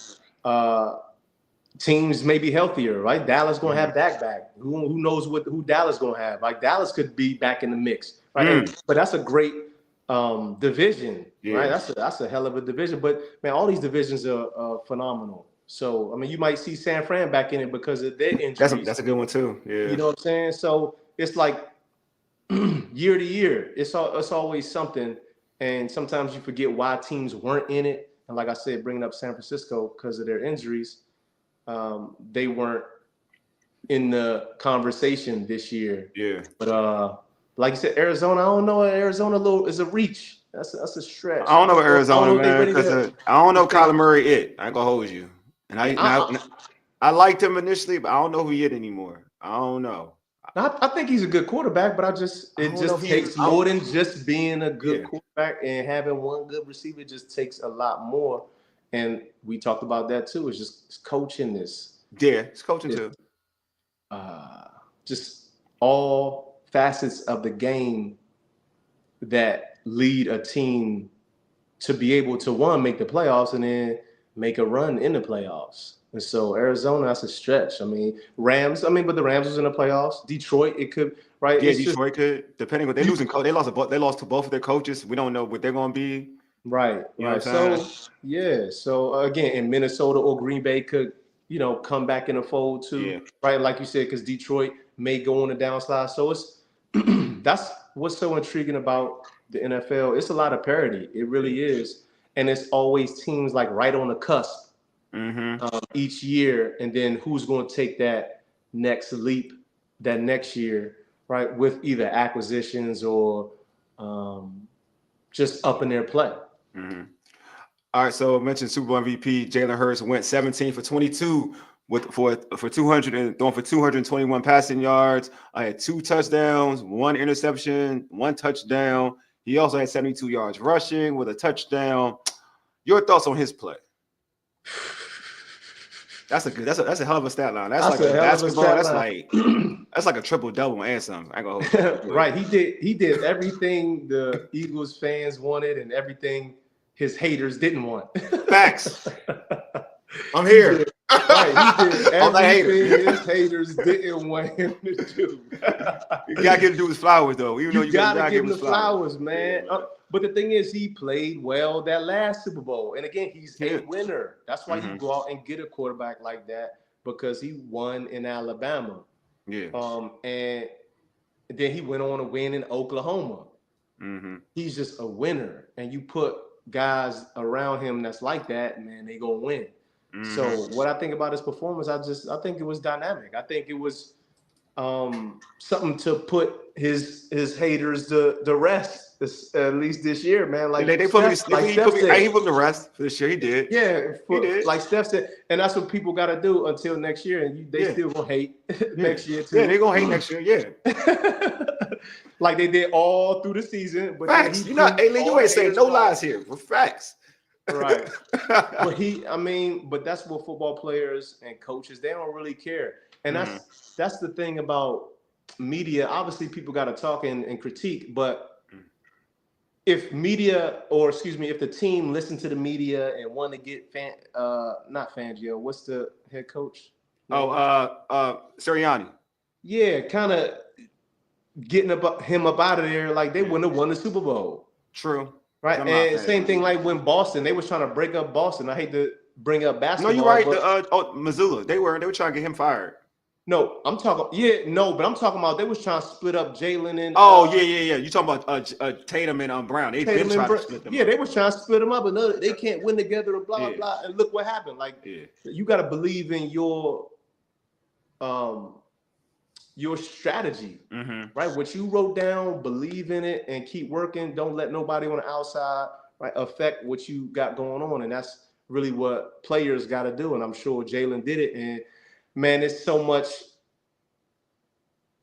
teams maybe healthier, right? Dallas going to have Dak back. Who knows who Dallas going to have? Like Dallas could be back in the mix, right? But that's a great division, right? That's a hell of a division. But man, all these divisions are phenomenal. So I mean, you might see San Fran back in it because of their injuries. That's a good one too. Yeah, you know what I'm saying. So it's like year to year, it's always something, and sometimes you forget why teams weren't in it. And like I said, bringing up San Francisco because of their injuries. They weren't in the conversation this year. Yeah. But like you said, Arizona, I don't know. Arizona is a reach. That's a stretch. I don't know Arizona, man, because I don't know Kyler Murray. I ain't gonna hold you. And I liked him initially, but I don't know who he is anymore. I don't know. I think he's a good quarterback, but it just takes more than just being a good quarterback and having one good receiver. It just takes a lot more. And we talked about that too. It's coaching this. Yeah, it's coaching too. Just all facets of the game that lead a team to be able to make the playoffs and then make a run in the playoffs. And so Arizona, that's a stretch. I mean, Rams. But the Rams was in the playoffs. Detroit, it could, right? Yeah, Detroit could. Depending on they losing coach, they lost to both of their coaches. We don't know what they're going to be. Right. So again, in Minnesota or Green Bay could, come back in the fold too, right? Like you said, because Detroit may go on a downslide. So it's that's what's so intriguing about the NFL. It's a lot of parity. It really is, and it's always teams like right on the cusp each year, and then who's going to take that next leap that next year, right? With either acquisitions or just up in their play. All right, so I mentioned Super Bowl MVP Jalen Hurts went 17 for 22 for 200 and throwing for 221 passing yards. I had 2 touchdowns, 1 interception, 1 touchdown. He also had 72 yards rushing with a touchdown. Your thoughts on his play? That's a hell of a stat line. That's like a basketball. That's like a triple double and something. I go right. He did everything the Eagles fans wanted and everything his haters didn't want. Facts. I'm here. He did everything his haters didn't want him to do. You gotta get to do his flowers though. Even though you gotta give him the flowers, man. But the thing is, he played well that last Super Bowl. And again, he's a winner. That's why you go out and get a quarterback like that, because he won in Alabama. Yeah. And then he went on to win in Oklahoma. He's just a winner. And you put guys around him that's like that, man, they gonna win. So what I think about his performance, I think it was dynamic. I think it was something to put his haters to rest, at least this year, man. Like he put him to rest for this year. He did. Yeah, he did. Like Steph said, and that's what people got to do until next year, and they still gonna hate next year too. Yeah, they gonna hate next year. Yeah, like they did all through the season. But facts. You ain't saying no lies here. We're facts. Right. But that's what football players and coaches, they don't really care. And that's the thing about media. Obviously, people got to talk and critique, but if if the team listened to the media and want to get not Fangio, what's the head coach? Sirianni. Yeah, kind of getting him up out of there, like they wouldn't have won the Super Bowl. True. Right, and same thing like when Boston, they was trying to break up Boston. I hate to bring up basketball. No, you're right. Missoula, they were trying to get him fired. No, I'm talking. But I'm talking about they was trying to split up Jalen and. Yeah. You talking about Tatum and Brown? They've been trying to split them. Yeah, they was trying to split them up, and they can't win together and blah blah. And look what happened. Like you got to believe in your your strategy, Mm-hmm. right? What you wrote down, believe in it, and keep working. Don't let nobody on the outside, right, affect what you got going on, and that's really what players got to do. And I'm sure Jalen did it. And man, it's so much,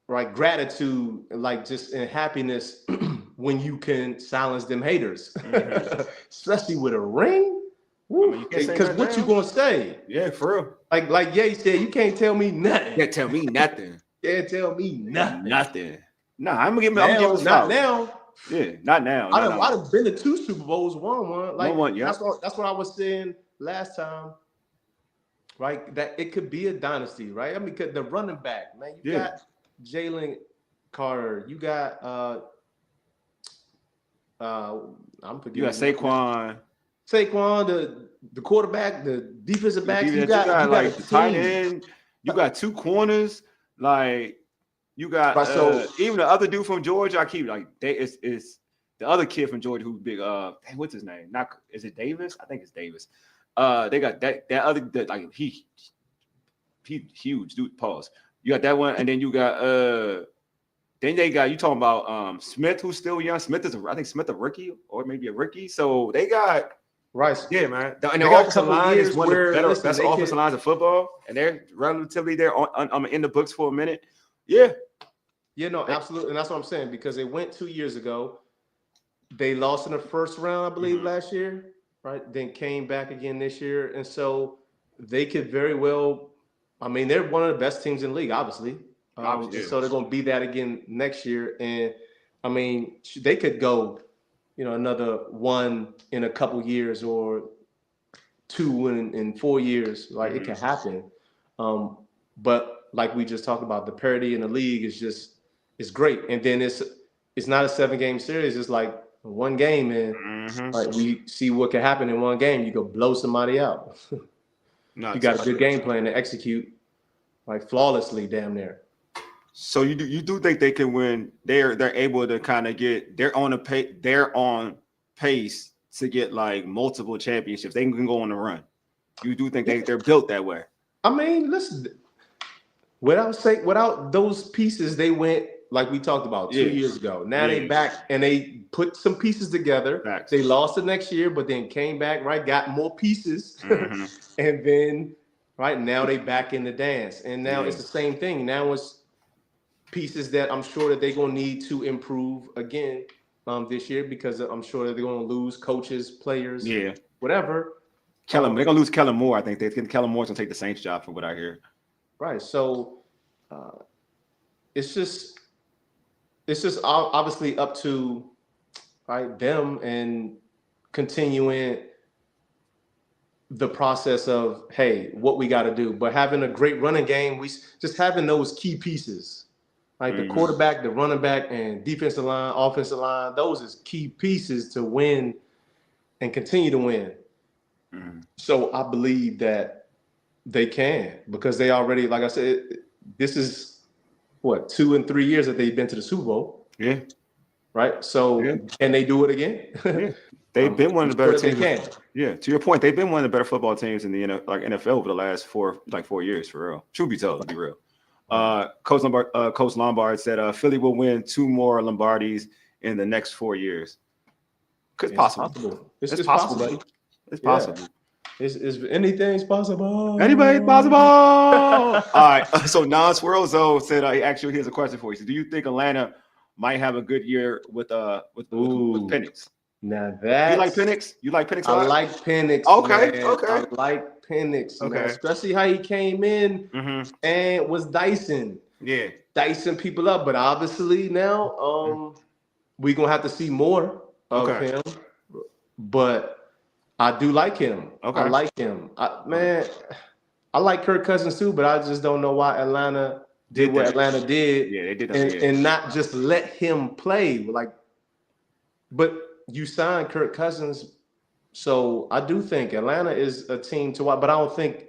right, gratitude, like just and happiness when you can silence them haters, Mm-hmm. especially with a ring. I mean, you can't say Because nothing what you now. gonna say? Yeah, for real. Like Ye said, you can't tell me nothing. Can't tell me nothing. Can't tell me nothing. Nothing. Nah, I'm gonna Now, give him not flowers. now. Yeah, not now. I No, done, no. I done been to 2 Super Bowls, won one. Like One, yeah. that's what I was saying last time, right? That it could be a dynasty, right? I mean, 'cause the running back, man, you got Jalen Carter, you got I'm You got forgetting Saquon. Saquon, the quarterback, the defensive backs. You You got like a the tight team. end. You got 2 corners. Like you got Right, so even the other dude from Georgia. I keep like it's the other kid from Georgia who's big. What's his name? Not is it Davis? I think it's Davis. They got that other like he huge dude. Pause. You got that one, and then you got then they got you talking about Smith, who's still young. Smith is I think Smith a rookie or maybe a rookie. So they got right. yeah, man. And They their got a offensive couple line is years one of the where, better, listen, best they offensive could- lines of football, and they're relatively there in the books for a minute. Yeah, Yeah, no, absolutely. And that's what I'm saying, because they went 2 years ago. They lost in the first round, I believe, last year, right? Then came back again this year. And so they could very well, I mean, they're one of the best teams in the league, obviously. Obviously, yeah. So they're going to be that again next year. And I mean, they could go, another one in a couple years or 2 in 4 years. Like it can happen. But like we just talked about, the parity in the league is great. And then it's not a 7-game series. It's like one game, and like we see what can happen in one game. You go blow somebody out. You got a good game plan to execute like flawlessly, damn near. So you do think they can win? They're able to kind of get they're on pace to get like multiple championships. They can go on the run. You do think they're built that way? I mean, listen, without those pieces, they went like we talked about 2 years ago. Now they back and they put some pieces together. Facts. They lost the next year, but then came back, right? Got more pieces, and then right now they back in the dance. And now it's the same thing. Now it's pieces that I'm sure that they're gonna need to improve again this year, because I'm sure that they're gonna lose coaches, players, whatever. They're gonna lose Kellen Moore. I think Kellen Moore's gonna take the Saints job, from what I hear. Right. So it's just obviously up to them and continuing the process of, hey, what we got to do. But having a great running game, we just having those key pieces, like the quarterback, the running back, and defensive line, offensive line. Those is key pieces to win and continue to win. So I believe that they can, because they already, like I said, this is what, 2 and 3 years that they've been to the Super Bowl. Yeah. Right. So can they do it again? Yeah. They've been one of the better teams. They can. Yeah. To your point, they've been one of the better football teams in the NFL over the last 4 years, for real. Truth be told, to be real. Coach Lombard said Philly will win 2 more Lombardis in the next 4 years. It's possible. It's possible, buddy. It's possible. Is anything's possible? Anybody's possible. All right. So Non-Swirl said, actually, here's a question for you. So do you think Atlanta might have a good year with Penix? Now that you like Penix? You like Penix? I like Penix. Okay. Man. Okay. I like Penix. Okay. Man. Especially how he came in and was dicing. Yeah. Dicing people up. But obviously now we're gonna have to see more of him. But I do like him. Okay. I like him. I like Kirk Cousins too, but I just don't know why Atlanta did what Atlanta did. Yeah, they did that. And not just let him play. But you signed Kirk Cousins, so I do think Atlanta is a team to watch. But I don't think.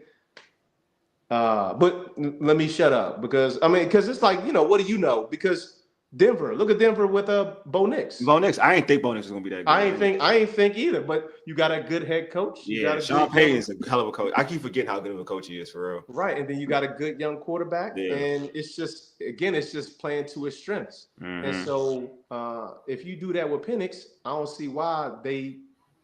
But let me shut up, because it's like, what do you know? Because Denver. Look at Denver with Bo Nix. Bo Nix. I ain't think Bo Nix was gonna be that good. I ain't think either. But you got a good head coach. You got a Sean good Payton's a hell of a coach. I keep forgetting how good of a coach he is for real. Right, and then you got a good young quarterback, and it's just playing to his strengths. And so if you do that with Penix, I don't see why they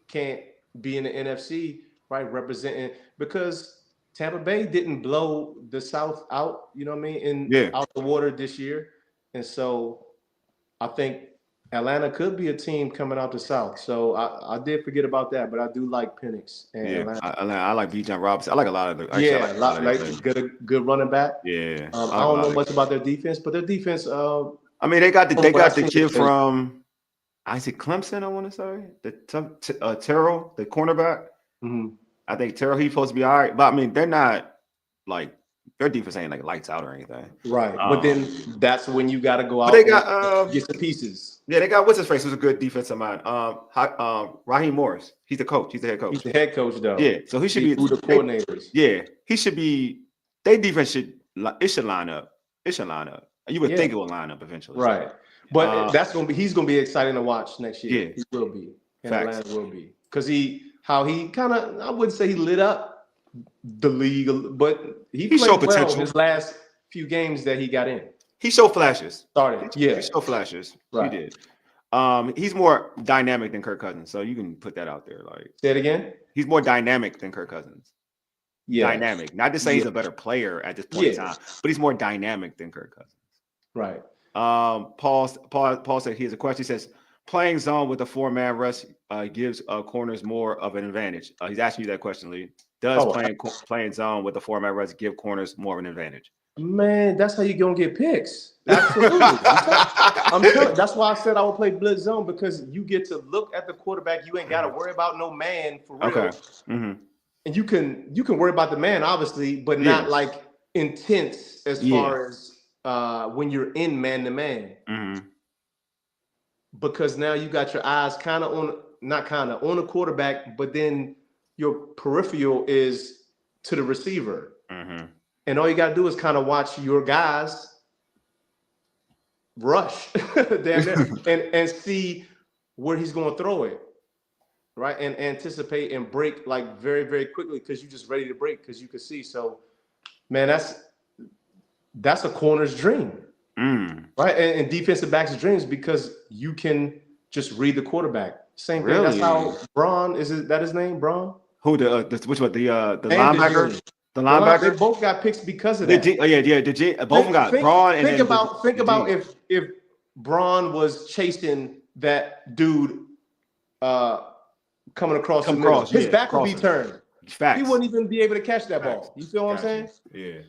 can't be in the NFC, right, representing, because Tampa Bay didn't blow the South out, you know what I mean, out the water this year. And so I think Atlanta could be a team coming out the South. So I did forget about that, but I do like Penix and Atlanta. I like Bijan Robinson. I like a lot of them. Good running back. Yeah. I don't know much about their defense, but their defense. I mean, they got the kid from Clemson. I want to say Terrell, the cornerback. Mm-hmm. I think Terrell, he's supposed to be all right, but I mean, they're not like their defense ain't like lights out or anything. Right, but then that's when you got to go out. They got get some pieces. Yeah, they got what's his face? Who's a good defensive mind? Raheem Morris. He's the coach. He's the head coach. He's the head coach, though. Yeah, so he should be the coordinators. Yeah, he should be. Their defense should line up. It should line up. You would think it will line up eventually. Right, but he's gonna be exciting to watch next year. Yeah, he will be. And Atlanta will be, because he kind of, I wouldn't say he lit up the league, but he played showed well potential in his last few games that he got in. He showed flashes. He showed flashes. Right. He did. He's more dynamic than Kirk Cousins, so you can put that out there. Like, say it again. He's more dynamic than Kirk Cousins. Yeah, dynamic. Not to say he's a better player at this point in time, but he's more dynamic than Kirk Cousins. Right. Paul said he has a question. He says, playing zone with a 4-man rush gives corners more of an advantage. He's asking you that question, Leigh. Does playing zone with a 4-man rush give corners more of an advantage? Man, that's how you're gonna get picks. Absolutely. That's why I said I would play blitz zone, because you get to look at the quarterback. You ain't got to worry about no man for real. Okay. Mm-hmm. And you can worry about the man, obviously, but not like intense as far as when you're in man to man. Mm-hmm. Because now you got your eyes on the quarterback, but then your peripheral is to the receiver. Mm-hmm. And all you got to do is kind of watch your guys rush and see where he's going to throw it, right? And anticipate and break like very, very quickly, because you're just ready to break because you can see. So, man, that's a corner's dream, right? And defensive backs' dreams, because you can just read the quarterback. Same thing. That's how Braun, is that his name, Braun? Who which one? The linebacker? The linebacker. They both got picks because of that. Both of them got Braun. Think about if Braun was chasing that dude coming across the middle. His back would be turned. Facts. He wouldn't even be able to catch that ball. You feel what I'm saying? Yeah.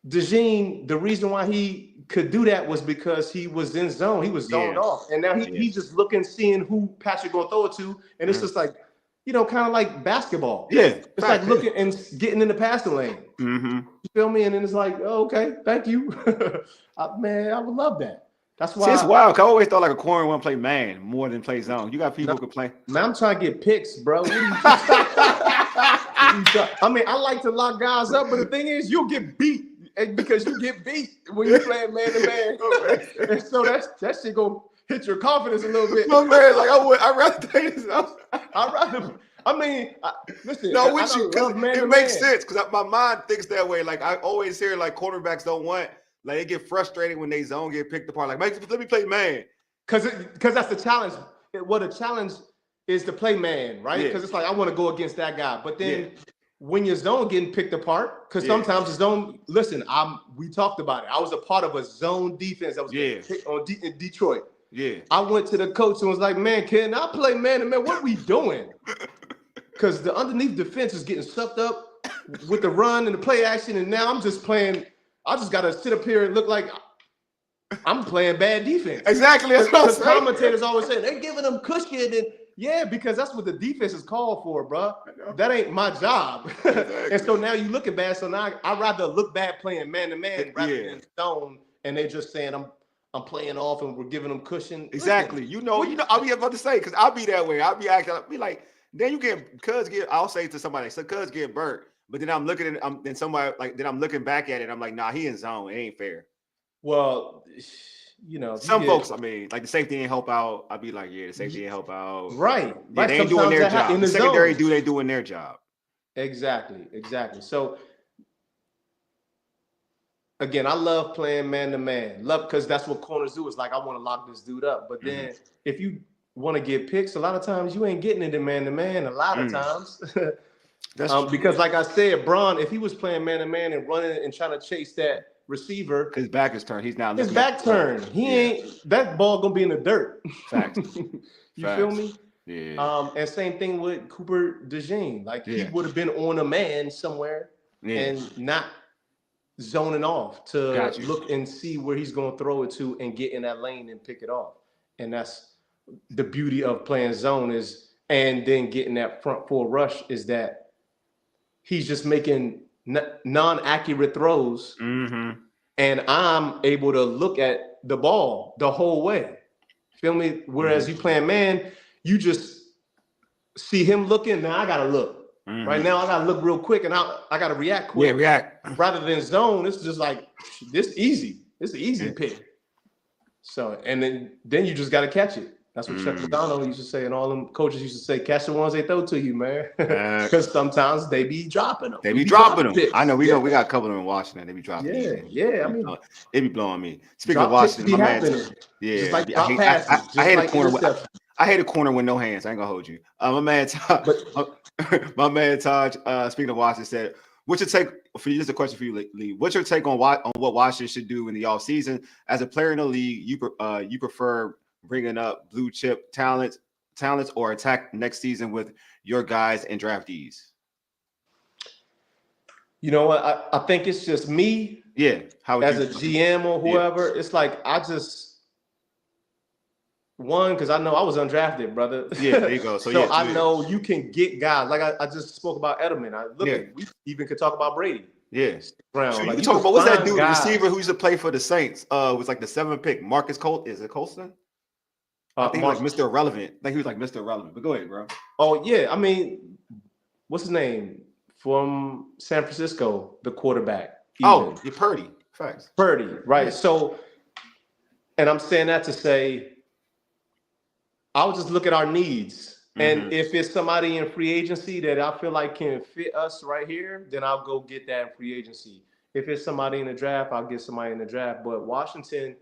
DeJean, the reason why he could do that was because he was in zone. He was zoned off, and now he's just looking, seeing who Patrick gonna throw it to, and it's just like, kind of like basketball. Yeah, it's like looking and getting in the passing lane. Mm-hmm. You feel me? And then it's like, oh, okay, thank you, man. I would love that. That's why. See, it's wild. I always thought like a corner want to play man more than play zone. You got people who can play. Man, I'm trying to get picks, bro. I mean, I like to lock guys up, but the thing is, you'll get beat because you get beat when you're playing man to man. And so that shit gonna hit your confidence a little bit. My man, like I'd rather play this out. Listen. No, with you, because it makes sense. Because my mind thinks that way. Like I always hear, like cornerbacks don't want, like they get frustrated when they zone get picked apart. Like, let me play man. Because that's the challenge. What a challenge is to play man, right? Because it's like I want to go against that guy, but then when your zone getting picked apart, because sometimes the zone. Listen, we talked about it. I was a part of a zone defense that was picked in Detroit. Yeah, I went to the coach and was like, "Man, can I play man to man? What are we doing?" Because the underneath defense is getting sucked up with the run and the play action, and now I'm just playing. I just got to sit up here and look like I'm playing bad defense. Exactly. That's what the commentators always say they're giving them cushion, and because that's what the defense is called for, bro. That ain't my job. Exactly. And so now you looking bad. So now I'd rather look bad playing man to man rather than zone, and they're just saying I'm playing off and we're giving them cushion. Exactly. You know, I'll be about to say, because I'll be that way. I'll be like, then you I'll say to somebody, so cuz get burnt. But then I'm looking at then I'm looking back at it. I'm like, nah, he in zone. It ain't fair. Well, you know, Some folks, I mean, like the safety ain't help out. I'd be like, yeah, the safety ain't help out. right. Yeah, they ain't doing Sometimes their that job. in The the secondary zone. they doing their job. Exactly. So again, I love playing man to man. Love because that's what corners do. Is like I want to lock this dude up. But then if you want to get picks, a lot of times you ain't getting it in man to man. A lot of times, That's true. because like I said, Braun, if he was playing man to man and running and trying to chase that receiver, his back is turned. He's not his looking back turned. He ain't that ball gonna be in the dirt. Facts. You feel me? Yeah. And same thing with Cooper DeJean. Like he would have been on a man somewhere and not zoning off to look and see where he's going to throw it to and get in that lane and pick it off. And that's the beauty of playing zone is, and then getting that front four rush is that he's just making non-accurate throws. And I'm able to look at the ball the whole way. Feel me? Whereas you playing man, you just see him looking. Now I got to look. Right now, I got to look real quick and I got to react quick. Yeah, react. Rather than zone, it's just like, this easy. It's an easy pick. So, and then you just got to catch it. That's what Chuck McDonald used to say, and all them coaches used to say, catch the ones they throw to you, man. Because sometimes they be dropping them. They be dropping them. Picks. I know, we got a couple of them in Washington. They be dropping them. Yeah. I mean, they be blowing me. Speaking of Washington, my man. Just like I hate a corner. I hate a corner with no hands. I ain't gonna hold you. My man Taj, speaking of Washington, said, what's your take for you? This is a question for you, Leigh. What's your take on what Washington should do in the offseason? As a player in the league, you prefer bringing up blue chip talents or attack next season with your guys and draftees? You know what? I think it's just me. Yeah. As a GM or whoever, it's like I just because I know I was undrafted, brother. Yeah, there you go. So I know you can get guys. Like I just spoke about Edelman. We even could talk about Brady. Yeah. Brown. So like, you talk about what's that dude, the receiver who used to play for the Saints? Was like the 7th pick. Marcus Colt. Is it Colston? I think he was like Mr. Irrelevant. I think he was like Mr. Irrelevant. But go ahead, bro. Oh yeah, I mean, what's his name from San Francisco? The quarterback. You're Purdy. Facts. Purdy, right? Yeah. So, and I'm saying that to say, I'll just look at our needs. And if it's somebody in free agency that I feel like can fit us right here, then I'll go get that in free agency. If it's somebody in the draft, I'll get somebody in the draft. But Washington,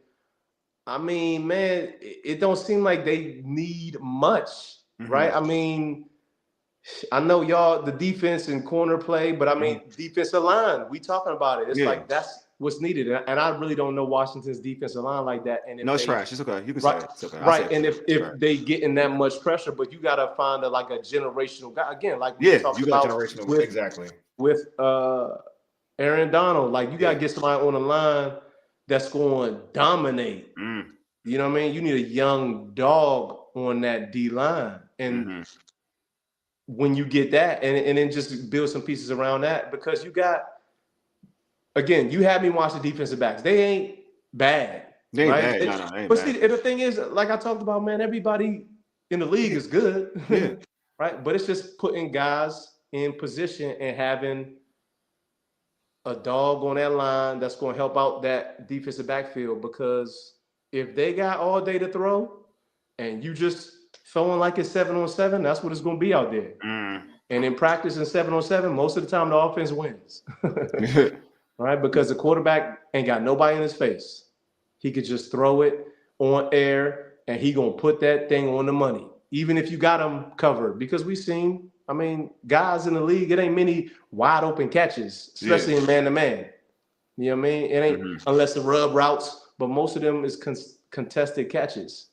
I mean, man, it don't seem like they need much, right? I mean, I know y'all, the defense and corner play, but I mean, defensive line, we talking about it. It's like that's what's needed. And I really don't know Washington's defensive line like that. And no, it's trash. It's okay. You can say it. It's okay. Right. And if they getting that much pressure, but you got to find a generational guy. Again, like we talked about generational exactly. With Aaron Donald, like you got to get somebody on the line that's going to dominate. You know what I mean? You need a young dog on that D line. And when you get that, and then just build some pieces around that, because you got, again, you have me watch the defensive backs. They ain't bad. They ain't bad. No, they ain't but bad. See, the thing is, like I talked about, man, everybody in the league is good. Yeah. Right? But it's just putting guys in position and having a dog on that line that's going to help out that defensive backfield. Because if they got all day to throw and you just throwing like it's 7-on-7, that's what it's going to be out there. And in practice in 7-on-7, most of the time the offense wins. Right? Because the quarterback ain't got nobody in his face. He could just throw it on air and he going to put that thing on the money, even if you got him covered. Because we've seen, I mean, guys in the league, it ain't many wide open catches, especially in man-to-man. You know what I mean? It ain't unless the rub routes, but most of them is contested catches.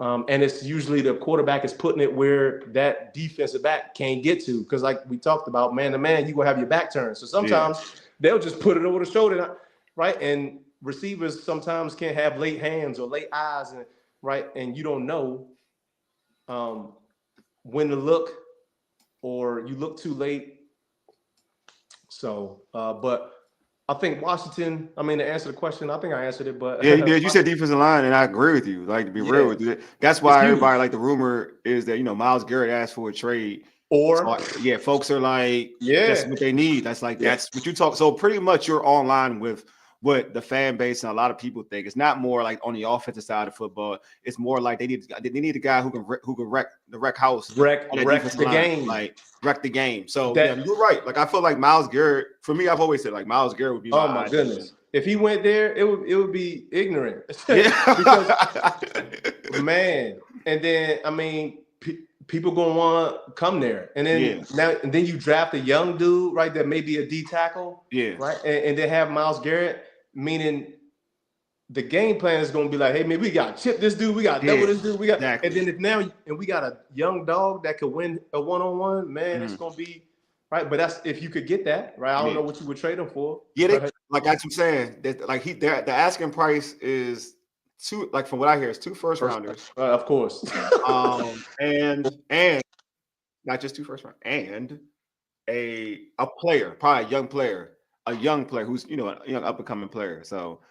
And it's usually the quarterback is putting it where that defensive back can't get to. Because like we talked about, man-to-man, you're going to have your back turned. So sometimes they'll just put it over the shoulder, right? And receivers sometimes can't have late hands or late eyes, and right? And you don't know when to look, or you look too late. So, but I think Washington, I mean, to answer the question, I think I answered it, but yeah, you did. You said defensive line, and I agree with you. Like, to be real with you, that's why everybody, like, the rumor is that, you know, Myles Garrett asked for a trade. Or folks are like, that's what they need. That's like that's what you talk. So pretty much you're online with what the fan base and a lot of people think. It's not more like on the offensive side of football. It's more like they need a guy who can wreck the house, wreck the game, like wreck the game. So that, yeah, you're right. Like I feel like Myles Garrett. For me, I've always said like Myles Garrett would be. Oh my goodness! If he went there, it would be ignorant. Yeah. Because man, and then I mean, people gonna want to come there, and then then you draft a young dude, right? That may be a D tackle, right? And then have Myles Garrett, meaning the game plan is gonna be like, hey man, we got to chip this dude, we got to double this dude, we got, and then if we got a young dog that could win a 1-on-1, man, it's gonna be. Right, but that's if you could get that, right? I don't know what you would trade him for. Yeah, like that's what I'm saying. That like the asking price is two. Like from what I hear, it's 2 first rounders. Of course. And not just 2 first rounders, and a player, probably a young player who's a young up and coming player. So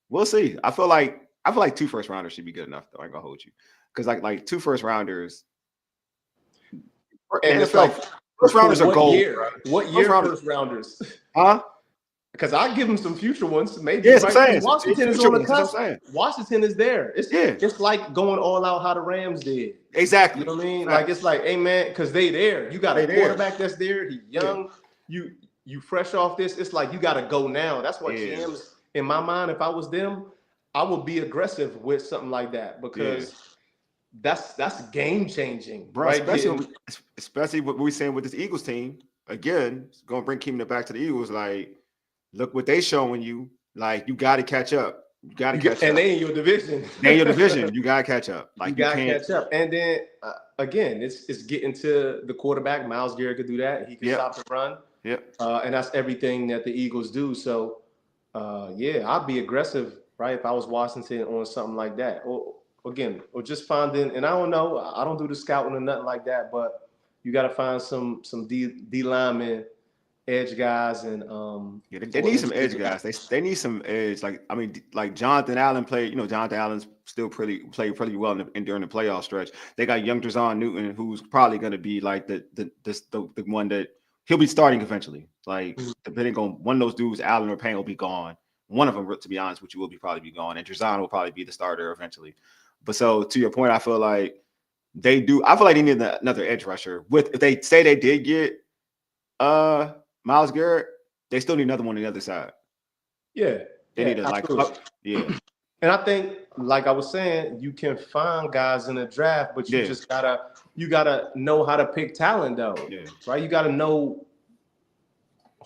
we'll see. I feel like 2 first rounders should be good enough. Though I ain't gonna hold you, because like 2 first rounders. And it's like. First rounders are gold. What year first rounders? Huh? Because I give them some future ones. Maybe right? Washington is on the cusp. Washington is there. It's like going all out how the Rams did. Exactly. You know what I mean? Like it's like, hey man, because they there. You got a quarterback that's there. He's young. You fresh off this. It's like you got to go now. That's what GMs in my mind. If I was them, I would be aggressive with something like that because. That's game changing, bro. Right? Especially what we're saying with this Eagles team. Again, it's gonna bring Keenan back to the Eagles. Like, look what they showing you. Like, you got to catch up. You got to catch up. And they in your division. You got to catch up. Like, you got to catch up. And then again, it's getting to the quarterback. Myles Garrett could do that. He can stop the run. Yep. And that's everything that the Eagles do. So, I'd be aggressive, right? If I was Washington on something like that. Or just finding, and I don't know, I don't do the scouting or nothing like that, but you got to find some D linemen, edge guys, and they need some edge guys. They need some edge. Like Jonathan Allen played. Jonathan Allen's still played pretty well during the playoff stretch. They got young Drazon Newton, who's probably going to be like the one that he'll be starting eventually. Like depending on one of those dudes, Allen or Payne will be gone. One of them, to be honest with you, will probably be gone, and Drazon will probably be the starter eventually. But so to your point, I feel like they need another edge rusher. If they say they did get Myles Garrett, they still need another one on the other side. Yeah. They need to And I think, like I was saying, you can find guys in the draft, but you just gotta know how to pick talent though. Yeah. Right? You gotta know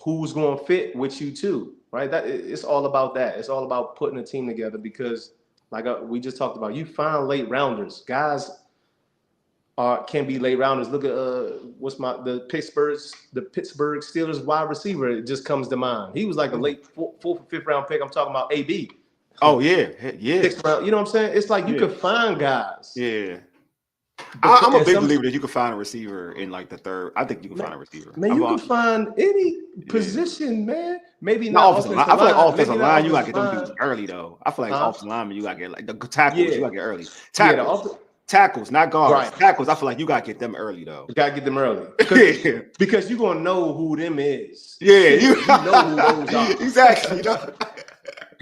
who's gonna fit with you too. Right? It's all about that. It's all about putting a team together because like we just talked about, you find late rounders. Guys can be late rounders. Look at the Pittsburgh Steelers wide receiver. It just comes to mind. He was like a late 4th or 5th round pick. I'm talking about AB. Oh yeah. 6th round. You know what I'm saying? It's like you can find guys. Yeah. I'm a big believer that you can find a receiver in like the 3rd. I think you can find a receiver. Man, you can find any position, man. Maybe not offensive line. I feel like offensive line, you gotta get them dudes early though. I feel like offensive linemen, you gotta get like the tackles, you gotta get early. Tackles, not guards. Right. Tackles, I feel like you gotta get them early though. You gotta get them early. Because you're gonna know who them is. Yeah, you know who those are. Exactly.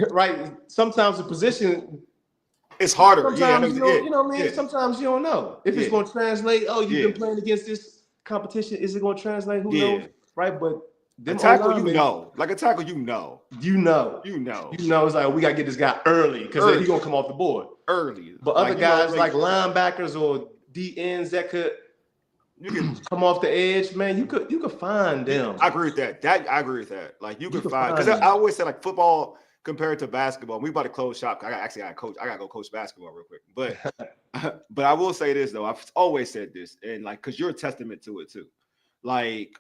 Right. Sometimes the position it's harder. Sometimes you know what I mean? Sometimes you don't know. If it's gonna translate, you've been playing against this competition, is it gonna translate? Who knows? Right. But a tackle, like a tackle, You know, it's like we gotta get this guy early because he's gonna come off the board early. But other guys like linebackers or D ends that could come off the edge, man. You could find them. I agree with that. I agree with that. Like you could find because I always say like football compared to basketball. We about to close shop. I gotta go coach basketball real quick. But I will say this though. I've always said this, and like because you're a testament to it too. Like.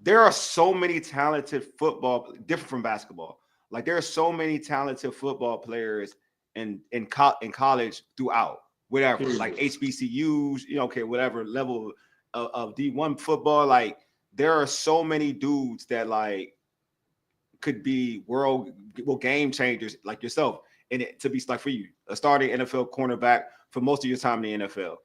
There are so many talented football, different from basketball. Like there are so many talented football players in college throughout, whatever, like HBCUs, whatever level of D1 football. Like there are so many dudes that like could be world game changers like yourself. And it to be like for you, a starting NFL cornerback for most of your time in the NFL.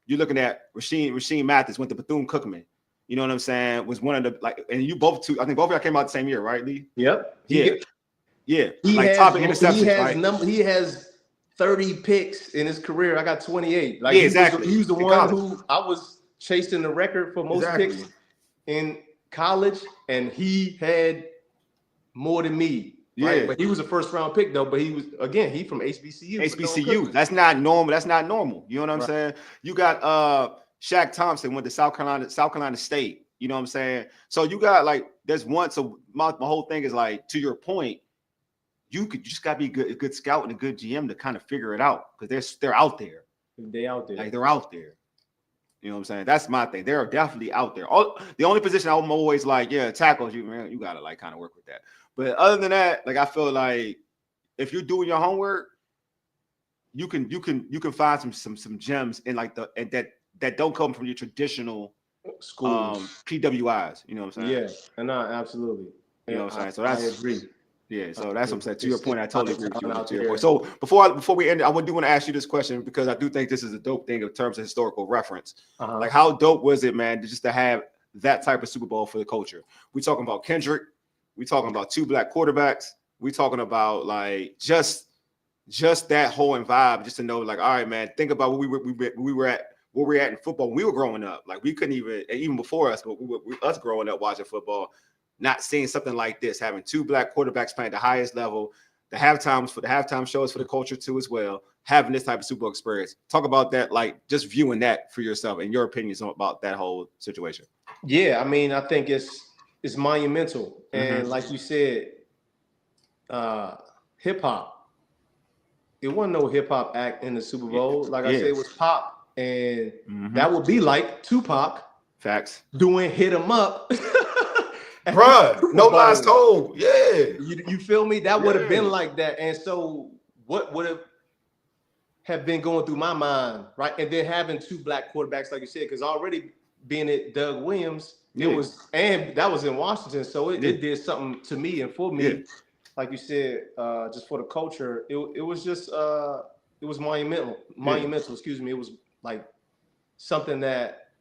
You're looking at Rasheem Mathis went to Bethune-Cookman. You know what I'm saying? Was one of the like, and you both two. I think both of y'all came out the same year, right, Lee? Yep. Yeah. He Like has topic interceptions, right? He has 30 picks in his career. I got 28. Like Yeah, exactly. He was the In one college. who I was chasing the record for most picks in college, and he had more than me. Right? Yeah. But he was a first round pick though. But he was he from HBCU. HBCU. That's not normal. That's not normal. You know what I'm saying? You got Shaq Thompson went to South Carolina State. You know what I'm saying? So you got like there's one. So my whole thing is like, to your point, you just gotta be a good scout and a good GM to kind of figure it out, because they're out there. They out there. Like they're out there. You know what I'm saying? That's my thing. They're definitely out there. The only position I'm always like, yeah, tackles, you gotta like kind of work with that. But other than that, like I feel like if you're doing your homework, you can find some gems in like that don't come from your traditional schools, PWIs. You know what I'm saying? Yeah, and no, absolutely. You know what I'm saying? So I agree. Yeah, so that's what I'm saying. To your point, I totally agree with you. So before we end, I do want to ask you this question, because I do think this is a dope thing in terms of historical reference. Like, how dope was it, man, just to have that type of Super Bowl for the culture? We talking about Kendrick, we talking about 2 black quarterbacks, we talking about like just that whole vibe, just to know, like, all right, man, think about where we were at in football when we were growing up. Like, we couldn't even before us, but us growing up watching football, not seeing something like this, having 2 black quarterbacks playing at the highest level, the halftime shows for the culture too as well, having this type of Super Bowl experience. Talk about that, like just viewing that for yourself and your opinions about that whole situation. Yeah, I mean, I think it's monumental. And like you said, hip hop. It wasn't no hip hop act in the Super Bowl. Like I said, it was pop, and that would be like Tupac. Facts. Doing Hit 'Em Up. Bruh, no lies told. Yeah. You feel me? That would have been like that. And so what would have been going through my mind, right? And then having 2 black quarterbacks, like you said, because already being at Doug Williams, and that was in Washington. So it did something to me and for me. Yeah. Like you said, just for the culture, it was just it was monumental. Excuse me. It was like something that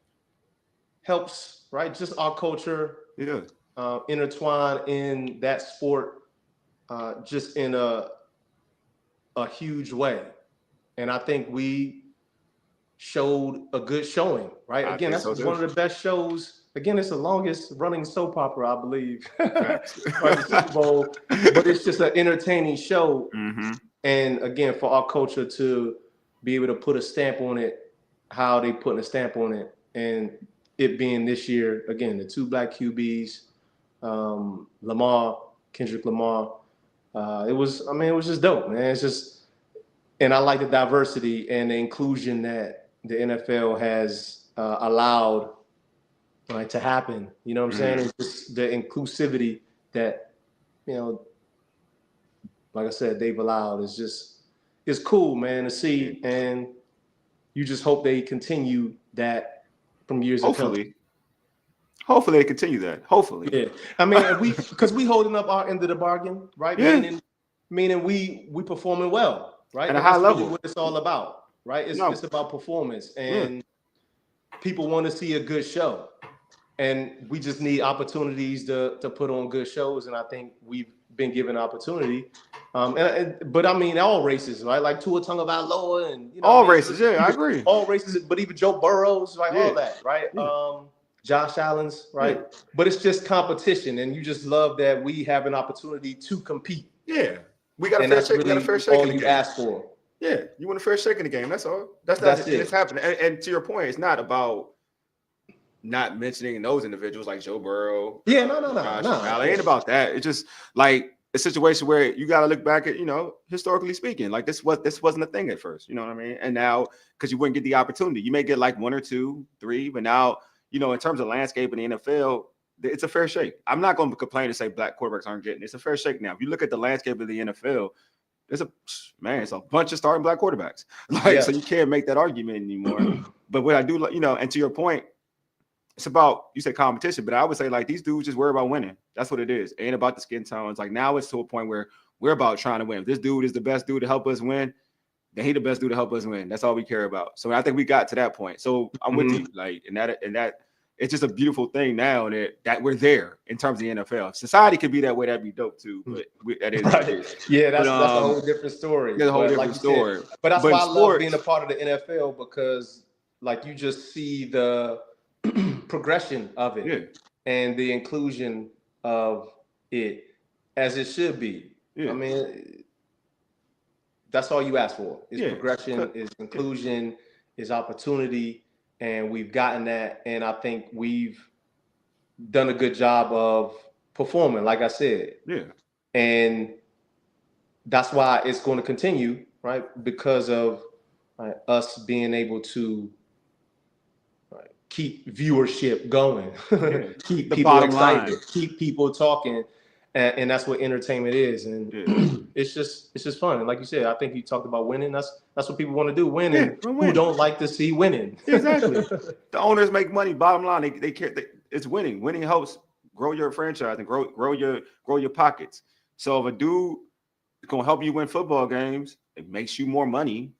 helps, right? Just our culture. Yeah. Intertwine in that sport, just in a huge way. And I think we showed a good showing, right? Again, that's one of the best shows. Again, it's the longest running soap opera, I believe, right, the Super Bowl. But it's just an entertaining show. And again, for our culture to be able to put a stamp on it, how they putting a stamp on it, and it being this year, again, the 2 black QBs, Kendrick Lamar. It was just dope, man. It's just, and I like the diversity and the inclusion that the NFL has allowed, right, to happen. You know what I'm saying? It's just the inclusivity that, like I said, they've allowed. It's cool, man, to see, and you just hope they continue that from years to come. Hopefully they continue that. Hopefully. Yeah. I mean, because we holding up our end of the bargain, right? Yeah. Meaning we performing well, right? At a high level. Really what it's all about, right? It's about performance, and people want to see a good show, and we just need opportunities to put on good shows, and I think we've been given opportunity. But I mean, all races, right? Like Tua Tagovailoa and all races. Yeah, I agree. All races, but even Joe Burrows, right? All that, right? Yeah. Josh Allen's, right? Yeah. But it's just competition, and you just love that we have an opportunity to compete. Yeah, we got a fair shake. We got a fair shake. All you ask for. Yeah, you want a fair shake in the game. That's all. That's it. It's happening. And to your point, it's not about not mentioning those individuals like Joe Burrow. Yeah, no. It ain't about that. It's just like a situation where you got to look back at, historically speaking, like this wasn't a thing at first. You know what I mean? And now, because you wouldn't get the opportunity, you may get like 1 or 2, 3, but now, in terms of landscape in the NFL, it's a fair shake. I'm not going to complain and say black quarterbacks aren't getting it. It's a fair shake now. If you look at the landscape of the NFL, it's a bunch of starting black quarterbacks. So you can't make that argument anymore. But what I do, and to your point, it's about, you said competition, but I would say like these dudes just worry about winning. That's what it is. It ain't about the skin tones. Like now it's to a point where we're about trying to win. If this dude is the best dude to help us win, then he the best dude to help us win. That's all we care about. So I think we got to that point. So I'm with you, like in that it's just a beautiful thing now that we're there in terms of the NFL. If society could be that way, that'd be dope too. But that is what it is. Yeah, that's a whole different story. That's a whole different story. But that's why I love being a part of the NFL, because like you just see the progression of it and the inclusion of it as it should be. I mean, that's all you ask for is progression, is inclusion, is opportunity, and we've gotten that. And I think we've done a good job of performing, like I said. Yeah. And that's why it's going to continue, right? Because of us being able to keep viewership going, keep people excited, keep people talking. And that's what entertainment is, and it's just fun. And like you said, I think you talked about winning. That's what people want to do. Winning. Who don't like to see winning? Exactly. The owners make money. Bottom line, they care. It's winning. Winning helps grow your franchise and grow your pockets. So if a dude is gonna help you win football games, it makes you more money.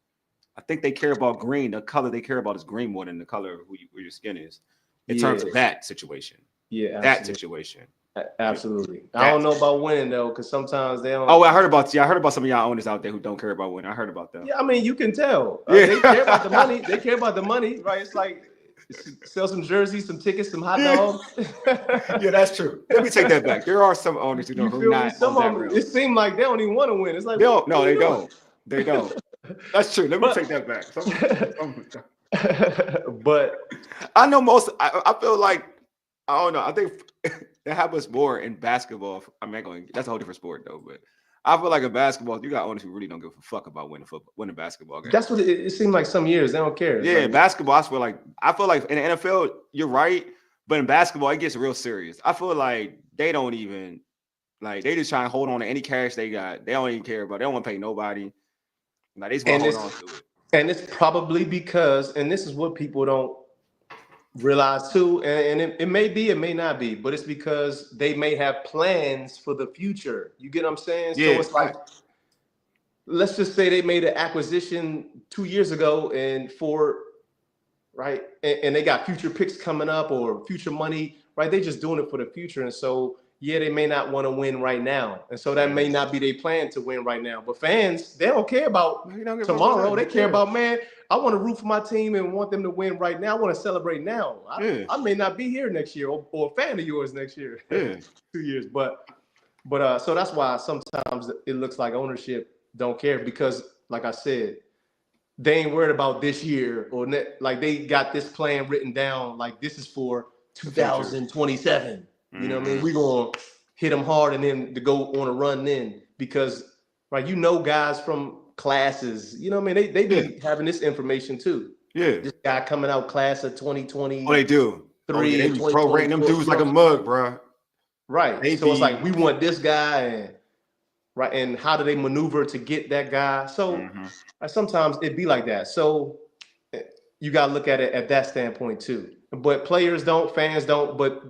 I think they care about green. The color they care about is green more than the color of who your skin is. In terms of that situation. Yeah, that situation. Absolutely. I don't know about winning though, because sometimes they don't. Oh, I heard about some of y'all owners out there who don't care about winning. I heard about that. Yeah, I mean, you can tell. They care about the money. They care about the money, right? It's like sell some jerseys, some tickets, some hot dogs. Yeah, that's true. Let me take that back. There are some owners who don't. Who not some of them, it seems like they don't even want to win. It's like they don't. No, they don't. They don't. That's true. Let me take that back. But I know most. I feel like I don't know. I think that happens more in basketball. I'm not going. That's a whole different sport though. But I feel like in basketball, you got owners who really don't give a fuck about winning basketball games. That's what it seems like. Some years they don't care. Yeah, like, basketball. I feel like in the NFL, you're right, but in basketball, it gets real serious. I feel like they don't even they just try and hold on to any cash they got. They don't even care about. They don't want to pay nobody. Like, they just want to hold on to it. And it's probably because, and this is what people don't realize too, and it may be, it may not be, but it's because they may have plans for the future. You get what I'm saying? Yeah. So it's like, let's just say they made an acquisition 2 years ago and they got future picks coming up or future money, right? They just doing it for the future. And so, yeah, they may not want to win right now. And so that may not be their plan to win right now. But fans, they don't care about tomorrow. They care about, man, I want to root for my team and want them to win right now. I want to celebrate now. I may not be here next year or a fan of yours next year. 2 years. But so that's why sometimes it looks like ownership don't care, because, like I said, they ain't worried about this year or like they got this plan written down. Like, this is for 2027. You know what I mean? We're going to hit them hard and then to go on a run then, because, right, guys from classes, you know what I mean? They be having this information too. Yeah. This guy coming out class of 2020. Oh, they do. They be prorating them dudes like a mug, bro. Right. So it's like, we want this guy, and how do they maneuver to get that guy? So sometimes it be like that. So you got to look at it at that standpoint too. But players don't, fans don't, but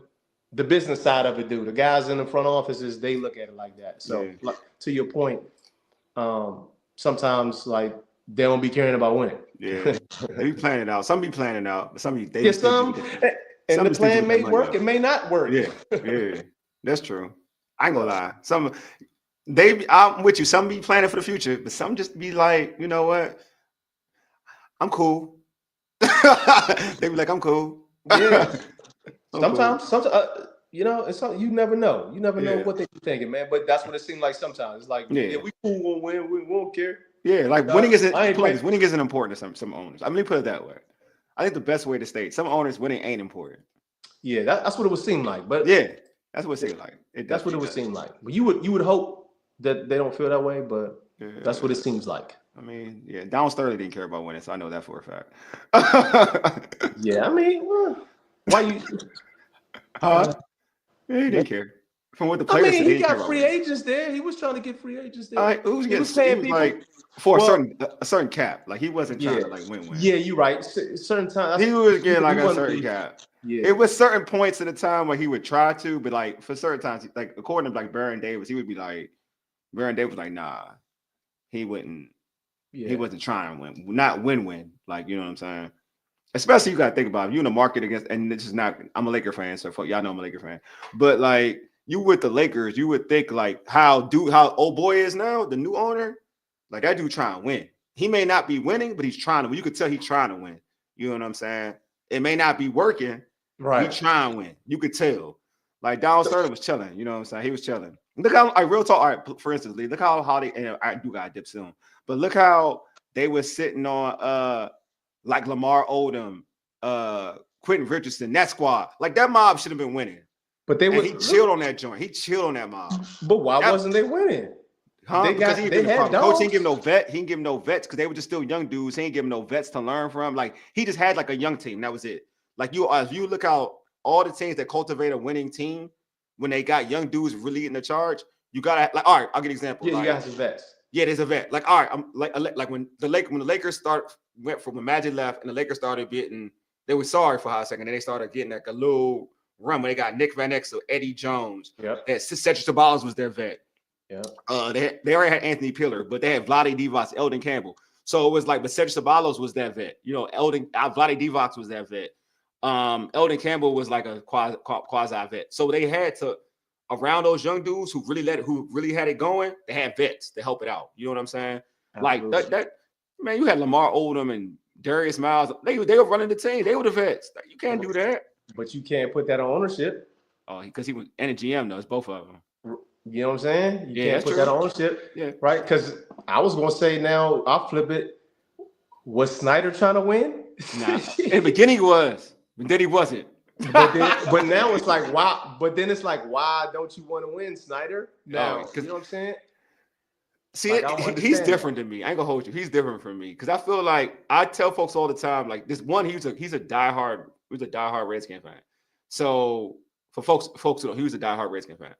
the business side of it do. The guys in the front offices, they look at it like that. So to your point, sometimes like they don't be caring about winning. Yeah, they be planning out. Some be planning out, but some and the plan may work, it may not work. Yeah, that's true. I ain't gonna lie. I'm with you. Some be planning for the future, but some just be like, you know what? I'm cool. They be like, I'm cool. Yeah. Sometimes, you know, it's something you never know. You never know what they be thinking, man. But that's what it seems like sometimes. It's like, we cool, we'll win, we won't care. Yeah, like winning isn't important to some owners. I mean, put it that way. I think the best way to state some owners, winning ain't important. Yeah, that's what it would seem like. But yeah, that's what it seems like. That's what it would seem like. But you would hope that they don't feel that way, but that's what it seems like. I mean, yeah, Donald Sterling didn't care about winning, so I know that for a fact. Yeah, I mean, why you? Yeah, he didn't care. From what the players said, he got free agents there. He was trying to get free agents there. He was paying people like for a certain cap. Like, he wasn't trying to like win. Yeah, you're right. Certain times he was getting like a certain cap. Yeah, it was certain points in the time where he would try to, but like for certain times, like according to like Baron Davis, he would be like, nah, he wouldn't. Yeah. He wasn't trying to win, not win. Like, you know what I'm saying? Especially you gotta think about it. You in the market against, and this is not. I'm a Laker fan, so y'all know I'm a Laker fan. But like you with the Lakers, you would think like how old boy is now, the new owner, like that dude trying to win. He may not be winning, but he's trying to. You could tell he's trying to win. You know what I'm saying? It may not be working. He Right. trying to win. You could tell. Like Donald Sterling was chilling. You know what I'm saying? He was chilling. Look how I real talk. All right, for instance, Lee, look how they. And I do got dip soon, but look how they were sitting on like Lamar Odom, Quentin Richardson, that squad. Like that mob should have been winning. But they And would. he chilled on that joint. He chilled on that mob. But why wasn't they winning? Huh? Because They had dogs. Coach didn't give him no vet. He didn't give him no vets because they were just still young dudes. He didn't give him no vets to learn from. Like he just had like a young team. That was it. Like if you look out all the teams that cultivate a winning team, when they got young dudes really in the charge, you gotta like. All right, I'll give you an example. Yeah, like, you got some vets. Yeah, there's a vet. Like all right, I'm like when the Lakers went from when Magic left and the Lakers started getting, they were sorry for a hot second. And they started getting like a little run where they got Nick Van Exel, Eddie Jones. Yep. That Cedric Ceballos was their vet. Yep. They already had Anthony Pillar, but they had Vlade Divac, Eldon Campbell. So it was like, but Cedric Ceballos was that vet. You know, Vlade Divac was that vet. Eldon Campbell was like a quasi vet. So they had to around those young dudes who really had it going. They had vets to help it out. You know what I'm saying? Absolutely. Like that man, you had Lamar Odom and Darius Miles. They were running the team. They were the vets. Like, you can't do that. But you can't put that on ownership. Oh, because he was and a GM though. It's both of them. You know what I'm saying? You can't put that on ownership. Yeah. Right? Because I was gonna say now I'll flip it. Was Snyder trying to win? Nah. In the beginning he was, but then he wasn't. but now it's like why? But then it's like why don't you want to win, Snyder? Now you know what I'm saying? See, like, he's different than me. I ain't gonna hold you. He's different from me because I feel like I tell folks all the time, like this one, he's a diehard Redskin fan. So for folks who know, he was a diehard Redskin fan.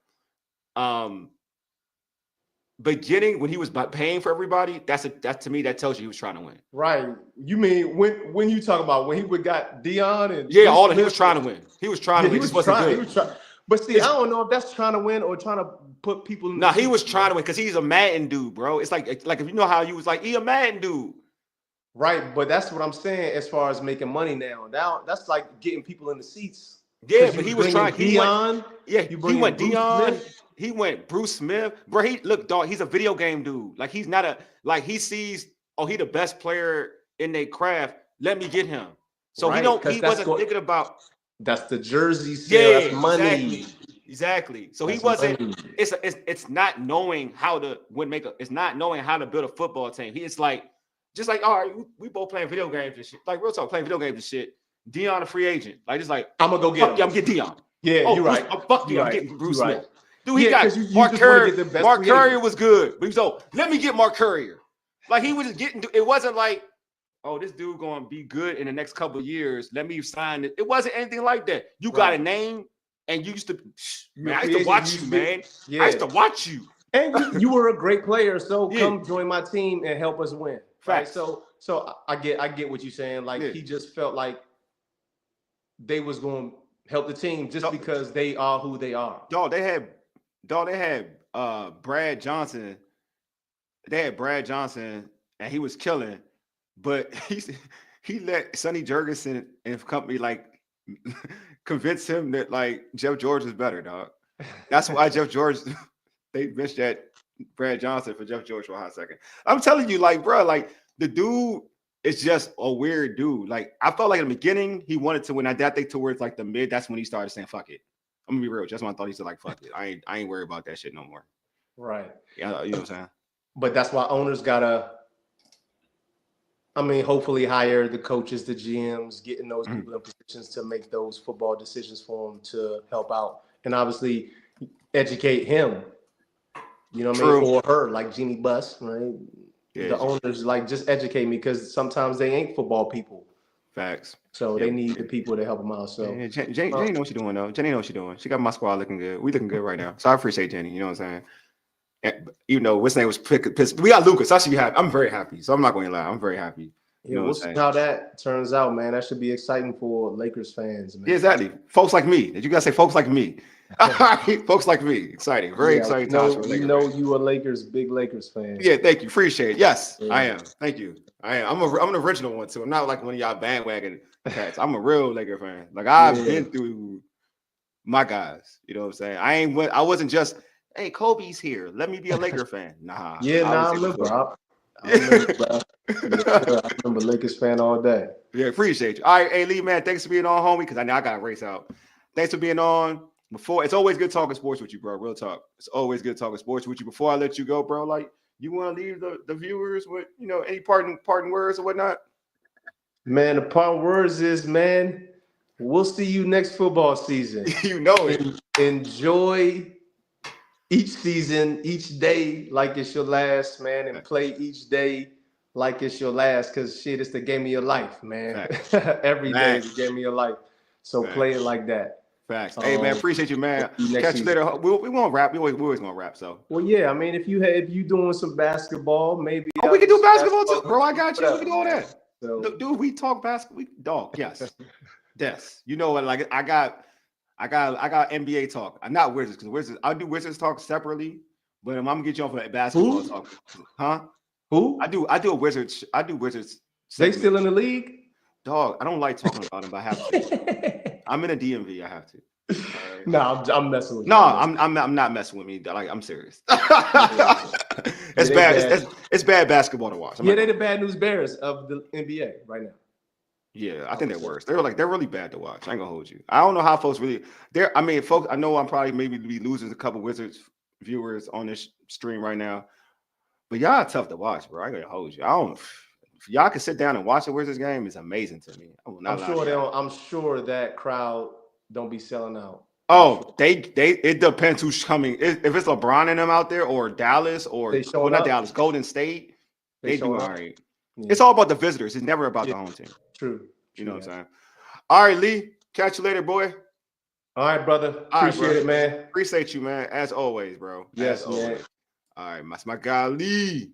Beginning when he was paying for everybody, that's to me that tells you he was trying to win. Right. You mean when you talk about when he got Dion and he was trying to win. He was trying to win. He was trying. But see, I don't know if that's trying to win or trying to put people in. No, he was trying to win because he's a Madden dude, bro. It's like if you know how he was like, he a Madden dude. Right, but that's what I'm saying as far as making money now. Now that's like getting people in the seats. Yeah, but he was trying. Dion. He went Dion. He went Bruce Smith. Bro, dog, he's a video game dude. Like he's not he sees, he the best player in their craft. Let me get him. So he wasn't thinking about. That's the jersey sale. That's money. Exactly. So he wasn't. Money. It's not knowing how to it's not knowing how to build a football team. It's like just like, all right, we both playing video games and shit. Like real talk, playing video games and shit. Dion a free agent. Like just like I'm gonna go get him. Yeah, I'm get Dion. Yeah, you're right. Fuck you. I'm getting Bruce Smith. Dude, he got Mark Courier. Mark Courier was good. But so let me get Mark Courier. Like he was just getting. It wasn't like, oh, this dude gonna be good in the next couple of years. Let me sign it. It wasn't anything like that. You got a name, and you used to. Man, I used to watch you, man. Yeah. I used to watch you. And you were a great player, so come join my team and help us win. Right. So I get what you're saying. Like he just felt like they was going to help the team just because they are who they are. They had Brad Johnson. They had Brad Johnson, and he was killing, but he let Sonny Jurgensen and company like convince him that like Jeff George is better, dog. That's why Jeff George they missed that Brad Johnson for Jeff George for a hot second. I'm telling you, like, bro, like the dude is just a weird dude. Like I felt like in the beginning he wanted to win. I think towards like the mid, that's when he started saying fuck it. I'm gonna be real. Just when I thought he said like fuck it. I ain't worried about that shit no more. Right. Yeah, you know what I'm saying? But that's why owners gotta, hopefully hire the coaches, the GMs, getting those people in positions to make those football decisions for them to help out. And obviously educate him. You know what I mean? Or her, like Jeannie Buss, right? Yeah, the owners like just educate me because sometimes they ain't football people. Facts. So they need the people to help them out. So Jenny knows what she's doing though. Jenny knows what she's doing. She got my squad looking good. We looking good right now. So I appreciate Jenny. You know what I'm saying? And, even though what's name was pissed. We got Lucas. I should be happy. I'm very happy. So I'm not going to lie. I'm very happy. You know we'll see how that turns out, man. That should be exciting for Lakers fans, man. Yeah, exactly. Folks like me. You gotta say folks like me. All right, folks like me, exciting, very exciting times for a we Lakers know fan. you a big Lakers fan. Yeah, thank you, appreciate it. Yes, Yeah. I am. Thank you. I am. I'm an original one too. I'm not like one of y'all bandwagon cats. I'm a real Laker fan. Like I've been through my guys. You know what I'm saying? I wasn't just, hey, Kobe's here. Let me be a Laker fan. Nah. Yeah, I I was here remember. before. I remember, bro. Yeah, I remember Lakers fan all day. Yeah, appreciate you. All right, hey Leigh, man, thanks for being on, homie. Because I know I gotta race out. Thanks for being on. Before it's always good talking sports with you, bro. Real talk. It's always good talking sports with you. Before I let you go, bro, like you want to leave the viewers with any parting words or whatnot? Man, the part words is, man, we'll see you next football season. You know it. Enjoy each season, each day like it's your last, man, and play each day like it's your last. Cause shit, it's the game of your life, man. Every day is the game of your life. So play it like that. Facts. Hey man, appreciate you, man. Catch you later. We won't rap. We always gonna rap. So. Well, yeah. I mean, if you doing some basketball, maybe. Oh, we can do basketball too, bro. I got you. Whatever, we can do all that. So. Dude, we talk basketball. Dog. Yes. Yes. You know what? Like I got NBA talk. I'm not Wizards because Wizards. I do Wizards talk separately, but I'm gonna get you on for that basketball talk. Huh? Who? I do a Wizards. I do Wizards. They still in the league? Dog. I don't like talking about them, but I have to. I'm in a DMV. I have to. Right. No, I'm messing with you. No, I'm not messing with me. Like I'm serious. It's bad. It's bad basketball to watch. They're the bad news bears of the NBA right now. Yeah, I think they're worse. They're really bad to watch. I ain't gonna hold you. I don't know how folks really. Folks. I know I'm probably maybe be losing a couple Wizards viewers on this stream right now, but y'all are tough to watch, bro. I ain't gonna hold you. I don't. If y'all can sit down and watch a Wizards game, it's amazing to me. I'm sure that crowd don't be selling out. Oh, it depends who's coming. If it's LeBron and them out there, or Dallas, or not Dallas, Golden State, they do all right. Yeah. It's all about the visitors. It's never about the home team. True. You know what I'm saying? All right, Leigh. Catch you later, boy. All right, brother. Appreciate it, man. Appreciate you, man. As always, bro. Yes, As always. All right, that's my guy, Leigh.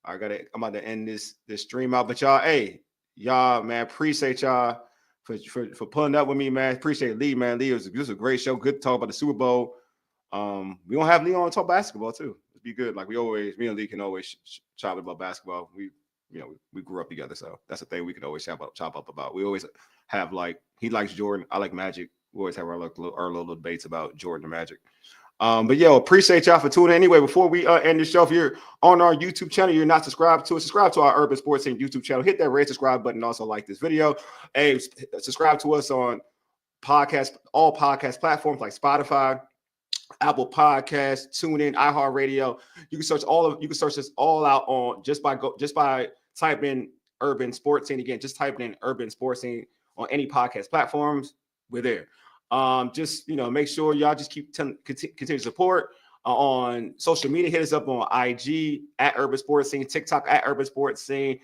I'm about to end this stream out. But y'all, man, appreciate y'all for pulling up with me, man. Appreciate Leigh, man. Leigh, this was a great show. Good to talk about the Super Bowl. We gonna have Leigh on to talk basketball too. It'd be good. Like me and Leigh can always chop about basketball. We grew up together, so that's the thing we can always chop up about. We always have he likes Jordan, I like Magic. We always have our little debates about Jordan and Magic. But appreciate y'all for tuning in. Anyway, before we end the show, if you're on our YouTube channel, you're not subscribed to it, subscribe to our Urban Sports Scene YouTube channel. Hit that red subscribe button. Also like this video. Hey, subscribe to us on all podcast platforms like Spotify, Apple Podcasts, TuneIn, iHeartRadio. You can search this all out on just by typing Urban Sports Scene. Again, just typing in Urban Sports Scene on any podcast platforms. We're there. Just make sure y'all just continue support on social media. Hit us up on IG at Urban Sports Scene, TikTok at Urban Sports Scene,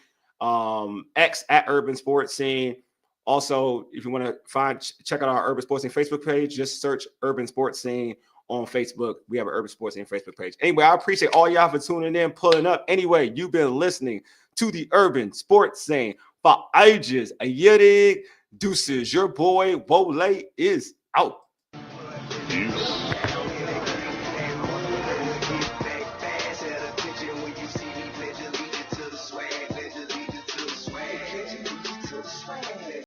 X at Urban Sports Scene. Also, if you want to check out our Urban Sports Scene Facebook page, just search Urban Sports Scene on Facebook. We have an Urban Sports Scene Facebook page. Anyway, I appreciate all y'all for tuning in, pulling up. Anyway, you've been listening to the Urban Sports Scene for ages. A year. Deuces, your boy Wole is out.